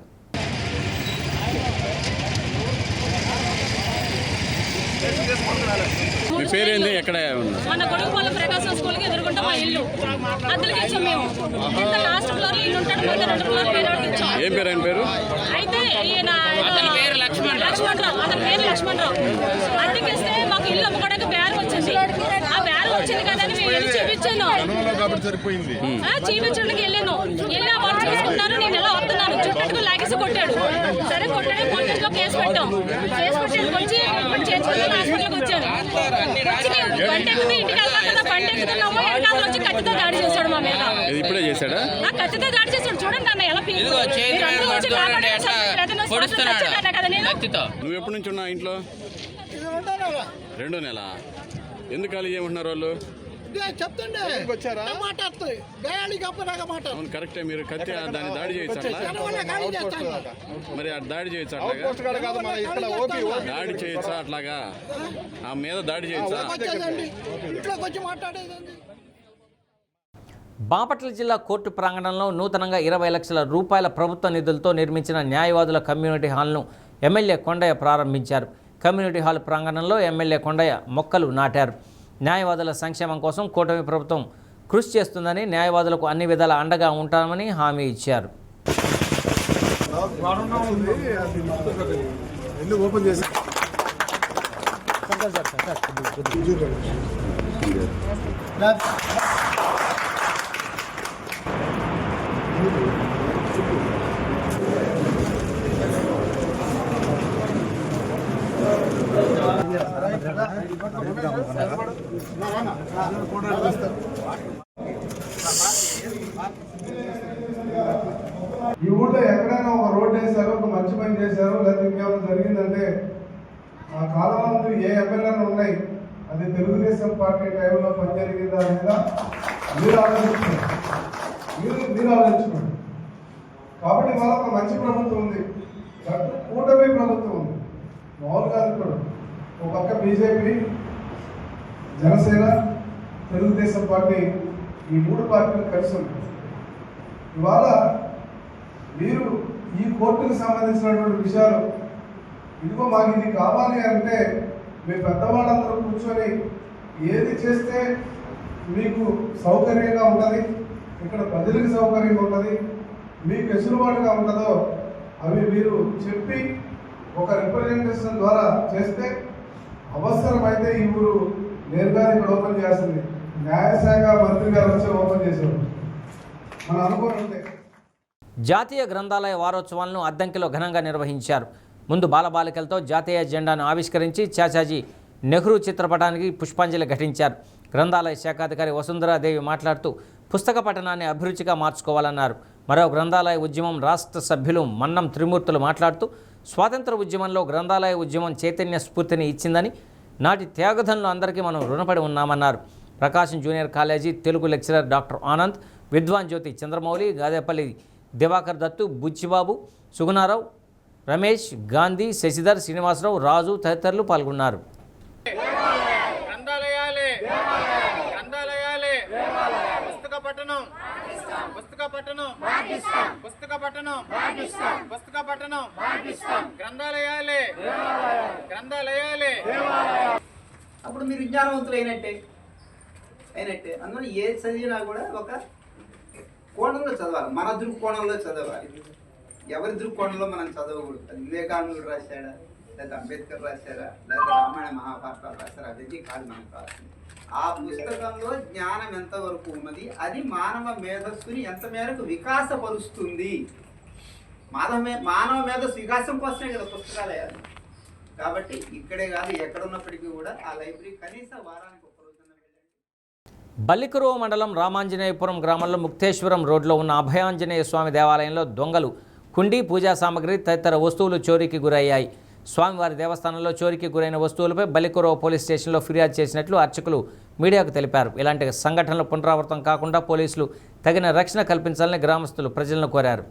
మీ పేరేంది? ఎక్కడ మన గొడుగుపాలెం ప్రకాశం స్కూల్కి ఎదుర్కొంటాం మా ఇల్లు. అద్దెలకి ఇచ్చాం మేము. ఇంత లాస్ట్ ఫ్లోర్ ఇల్లు ఉంటాడు, మధ్య 2 ఫ్లోర్ వేరేవాడికి ఇచ్చాం. ఏం పేరు ఆయన పేరు? అయితే ఈయన అతని పేరు లక్ష్మణరావు. అతని పేరు లక్ష్మణరావు. అద్దెకి ఇస్తే మాకు ఇల్లు అమ్ముకోవడానికి బేరం వచ్చింది. ఆ బేరం వచ్చింది కదా అని మేము వెళ్ళి చూపించాను. చూపించడానికి వెళ్ళాను. వెళ్ళి ఆ వాళ్ళు చూసుకున్నారు. నేను ఎలా వస్తున్నాను, చుట్టూ లాగేసి కొట్టాడు. సరే కొట్టాడు, పోలీసులో కేసు పెట్టాం. కేసు పెట్టి వచ్చి చేర్చుకుని హాస్పిటల్కి వచ్చాను. బండి ఎక్కితే ఇంటికి వెళ్తాం కదా, బండి ఎక్కుతున్నాము, వెనకాల వచ్చి కత్తితో దాడి చేశాడు మా మీద. ఇప్పుడే చేశాడా? కత్తితో దాడి చేశాడు. చూడండి అన్న ఎలా నువ్వు ఎప్పటి నుంచి ఉన్నా ఇంట్లో? 2 నెల. ఎందుకు ఖాళీ చేయమంటున్నారు వాళ్ళు? అవును కరెక్టే. మీరు కత్తి దాన్ని దాడి చేయొచ్చు, మరి దాడి చేయొచ్చు, దాడి చేయొచ్చా? అట్లాగా ఆ మీద దాడి చేయొచ్చా? బాపట్ల జిల్లా కోర్టు ప్రాంగణంలో నూతనంగా 20 లక్షల రూపాయల ప్రభుత్వ నిధులతో నిర్మించిన న్యాయవాదుల కమ్యూనిటీ హాల్ను ఎమ్మెల్యే కొండయ్య ప్రారంభించారు. కమ్యూనిటీ హాల్ ప్రాంగణంలో ఎమ్మెల్యే కొండయ్య మొక్కలు నాటారు. న్యాయవాదుల సంక్షేమం కోసం కూటమి ప్రభుత్వం కృషి చేస్తుందని, న్యాయవాదులకు అన్ని విధాల అండగా ఉంటామని హామీ ఇచ్చారు. ఈ ఊళ్ళో ఎక్కడైనా ఒక రోడ్డు వేశారు, ఒక మంచి పని చేశారు, లేదా ఇంకేమైనా జరిగిందంటే ఆ కాలం ముందు ఏ ఎమ్మెల్యేలు ఉన్నాయి, అది తెలుగుదేశం పార్టీ టైంలో పని జరిగిందా లేదా మీరు ఆలోచించండి. మీరు ఆలోచించుకోండి. కాబట్టి వాళ్ళ ఒక మంచి ప్రభుత్వం ఉంది, కూటమి ప్రభుత్వం ఉంది. మామూలుగా కూడా ఒక పక్క బీజేపీ, జనసేన, తెలుగుదేశం పార్టీ, ఈ 3 పార్టీలు కలిసి ఉన్నాయి. ఇవాళ మీరు ఈ కోర్టుకు సంబంధించినటువంటి విషయాలు ఇదిగో మాకు ఇది కావాలి అంటే మీ పెద్దవాళ్ళందరూ కూర్చొని ఏది చేస్తే మీకు సౌకర్యంగా ఉంటుంది, ఇక్కడ ప్రజలకు సౌకర్యంగా ఉంటుంది, మీకు వెసులుబాటుగా ఉంటుందో అవి మీరు చెప్పి ఒక రిప్రజెంటేషన్ ద్వారా చేస్తే అవసరమైతే ఈ ఊరు నేరుగా ఇక్కడ ఓపెన్ చేస్తుంది. న్యాయశాఖ మంత్రి గారు వచ్చి ఓపెన్ చేసేవారు మన అనుకోని ఉంటే. జాతీయ గ్రంథాలయ వారోత్సవాలను అద్దంకిలో ఘనంగా నిర్వహించారు. ముందు బాలబాలికలతో జాతీయ జెండాను ఆవిష్కరించి చాచాజీ నెహ్రూ చిత్రపటానికి పుష్పాంజలి ఘటించారు. గ్రంథాలయ శాఖాధికారి వసుంధరాదేవి మాట్లాడుతూ పుస్తక పఠనాన్ని అభిరుచిగా మార్చుకోవాలన్నారు. మరో గ్రంథాలయ ఉద్యమం రాష్ట్ర సభ్యులు మన్నం త్రిమూర్తులు మాట్లాడుతూ స్వాతంత్ర ఉద్యమంలో గ్రంథాలయ ఉద్యమం చైతన్య స్ఫూర్తిని ఇచ్చిందని, నాటి త్యాగధనులు అందరికీ మనం రుణపడి ఉన్నామన్నారు. Prakasam junior college Telugu lecturer doctor Anand, విద్వాన్ జ్యోతి చంద్రమౌళి, గాదేపల్లి దివాకర్ దత్తు, బుచ్చిబాబు, సుగుణారావు, రమేష్, గాంధీ, శశిధర్, శ్రీనివాసరావు, రాజు తదితరులు పాల్గొన్నారు. అప్పుడు మీరు విజ్ఞానవంతులు అయినట్టే. అందువల్ల ఏ చదివినా కూడా ఒక కోణంలో చదవాలి, మన దృక్కోణంలో చదవాలి. ఎవరి దృక్కోణంలో మనం చదవకూడదు. అది వివేకానందుడు రాశాడా, లేదా అంబేద్కర్ రాశారా, లేదా రామాయణ మహాభారతాలు రాశారా, అది కాదు మనకు కావాల్సింది. ఆ పుస్తకంలో జ్ఞానం ఎంతవరకు ఉన్నది, అది మానవ మేధస్సుని ఎంత మేరకు వికాసపరుస్తుంది. మానవ మేధస్సు వికాసం కోసమే కదా పుస్తకాలు వేయాలి. కాబట్టి ఇక్కడే కాదు, ఎక్కడున్నప్పటికీ కూడా ఆ లైబ్రరీ కనీస వారానికి ఒక రోజున బల్లికురువ మండలం రామాంజనేయపురం గ్రామంలో ముక్తేశ్వరం రోడ్లో ఉన్న అభయాంజనేయ స్వామి దేవాలయంలో దొంగలు కుండీ, పూజా సామగ్రి తదితర వస్తువులు చోరీకి గురయ్యాయి. స్వామివారి దేవస్థానంలో చోరీకి గురైన వస్తువులపై బల్లికురువ పోలీస్ స్టేషన్లో ఫిర్యాదు చేసినట్లు అర్చకులు మీడియాకు తెలిపారు. ఇలాంటి సంఘటనలు పునరావృతం కాకుండా పోలీసులు తగిన రక్షణ కల్పించాలని గ్రామస్తులు ప్రజలను కోరారు.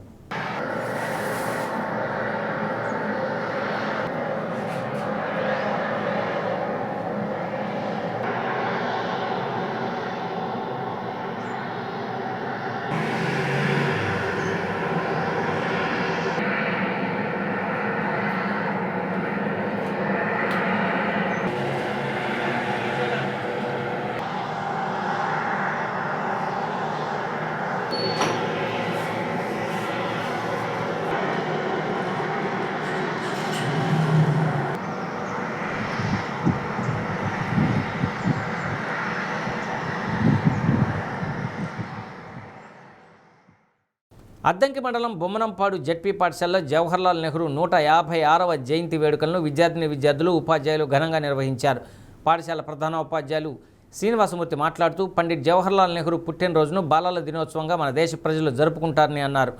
అద్దంకి మండలం బొమ్మనంపాడు జెడ్పీ పాఠశాలలో జవహర్లాల్ నెహ్రూ 156వ జయంతి వేడుకలను విద్యార్థులు, ఉపాధ్యాయులు ఘనంగా నిర్వహించారు. పాఠశాల ప్రధాన ఉపాధ్యాయులు శ్రీనివాసమూర్తి మాట్లాడుతూ పండిట్ జవహర్లాల్ నెహ్రూ పుట్టినరోజును బాలల దినోత్సవంగా మన దేశ ప్రజలు జరుపుకుంటారని అన్నారు.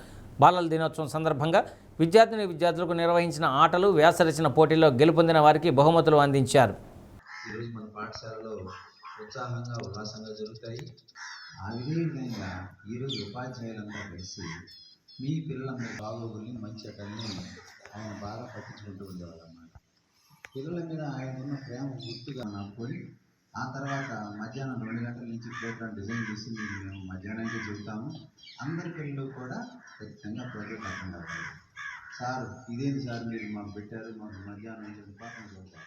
బాలల దినోత్సవం సందర్భంగా విద్యార్థులకు నిర్వహించిన ఆటలు, వ్యాసరచన పోటీల్లో గెలుపొందిన వారికి బహుమతులు అందించారు. ఈరోజు మన పాఠశాలలో ఉత్సాహంగా ఉల్లాసంగా జరుగుతాయి. అదేవిధంగా ఈరోజు ఉపాధ్యాయులంతా కలిసి మీ పిల్లలందరి బాగోగుల్ని మంచి అటల్ని ఆయన బాగా పట్టించుకుంటూ ఉండేవాళ్ళు అన్నమాట. పిల్లల మీద ఆయన ఉన్న ప్రేమ గుర్తుగా నమ్ముకొని ఆ తర్వాత మధ్యాహ్నం 2 గంటల నుంచి ప్రోగ్రామ్ డిజైన్ చేసి మేము మధ్యాహ్నానికి చెబుతాము. అందరి పిల్లలు కూడా ఖచ్చితంగా ప్రోగ్రామ్ అర్థం కావాలి. సార్ ఇదేంటి సార్ మీరు మాకు పెట్టారు, మాకు మధ్యాహ్నం నుంచి పాఠం చెబుతారు.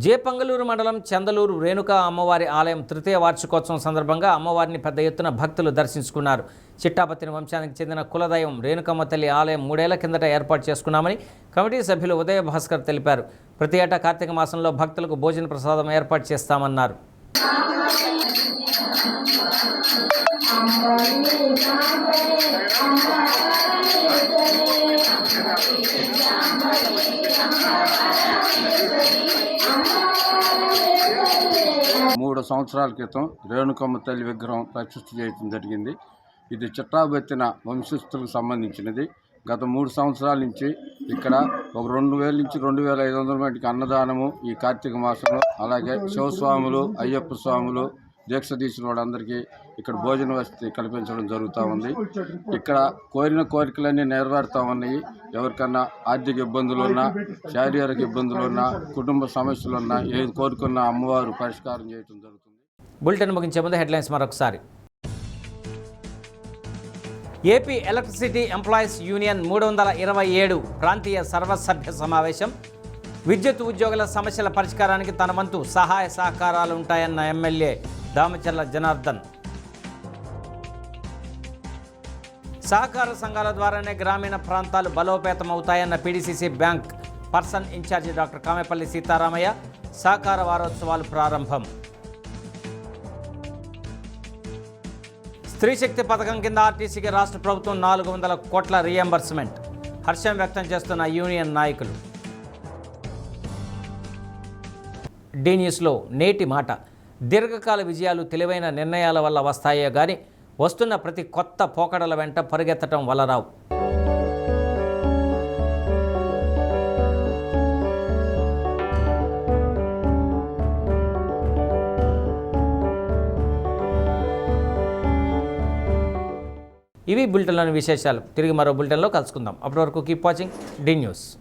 జేపంగళూరు మండలం చందలూరు రేణుకా అమ్మవారి ఆలయం తృతీయ వార్షికోత్సవం సందర్భంగా అమ్మవారిని పెద్ద ఎత్తున భక్తులు దర్శించుకున్నారు. చిట్టాపత్తిని వంశానికి చెందిన కులదైవం రేణుకమ్మ తల్లి ఆలయం 3 ఏళ్ల కిందట ఏర్పాటు చేసుకున్నామని కమిటీ సభ్యులు ఉదయ భాస్కర్ తెలిపారు. ప్రతి ఏటా కార్తీక మాసంలో భక్తులకు భోజన ప్రసాదం ఏర్పాటు చేస్తామన్నారు. మూడు సంవత్సరాల క్రితం రేణుకమ్మ తల్లి విగ్రహం ప్రతిష్ఠ చేయడం జరిగింది. ఇది చిట్టాబెత్తిన వంశస్థులకు సంబంధించినది. గత 3 సంవత్సరాల నుంచి ఇక్కడ ఒక 2000 నుంచి 2500 మందికి అన్నదానము ఈ కార్తీక మాసంలో, అలాగే శివస్వాములు, అయ్యప్ప స్వాములు, దీక్ష తీసిన వాళ్ళందరికీ ఇక్కడ భోజన వసతి కల్పించడం జరుగుతూ ఉంది. ఇక్కడ కోరిన కోరికలన్నీ నెరవేరుతూ ఉన్నాయి. ఎవరికన్నా ఆర్థిక ఇబ్బందులు ఉన్నా, శారీరక ఇబ్బందులు ఉన్నా, కుటుంబ సమస్యలు ఉన్నా, ఏది కోరుకున్నా అమ్మవారు పరిష్కారం చేయడం జరుగుతుంది. బులెటిన్ ముగించే ముందు హెడ్లైన్స్ మరొకసారి. ఏపీ ఎలక్ట్రిసిటీ ఎంప్లాయీస్ యూనియన్ 327 ప్రాంతీయ సర్వసభ్య సమావేశం. విద్యుత్ ఉద్యోగుల సమస్యల పరిష్కారానికి తన వంతు సహాయ సహకారాలు ఉంటాయన్న ఎమ్మెల్యే దామచర్ల జనార్దన్. సహకార సంఘాల ద్వారానే గ్రామీణ ప్రాంతాలు బలోపేతమవుతాయన్న PDCC bank person incharge doctor Kamepalli Seetharamaiah. సహకార వారోత్సవాలు ప్రారంభం. స్త్రీ శక్తి పథకం కింద ఆర్టీసీకి రాష్ట్ర ప్రభుత్వం 400 కోట్ల రీఎంబర్స్మెంట్. హర్షం వ్యక్తం చేస్తున్న యూనియన్ నాయకులు. డి న్యూస్లో నేటి మాట. దీర్ఘకాల విజయాలు తెలివైన నిర్ణయాల వల్ల వస్తాయే గాని వస్తున్న ప్రతి కొత్త పోకడల వెంట పరిగెత్తడం వల్ల రావు. ఇవి బులెటిన్లోని విశేషాలు. తిరిగి మరో బులెటిన్లో కలుసుకుందాం. అప్పటి వరకు కీప్ వాచింగ్ డి న్యూస్.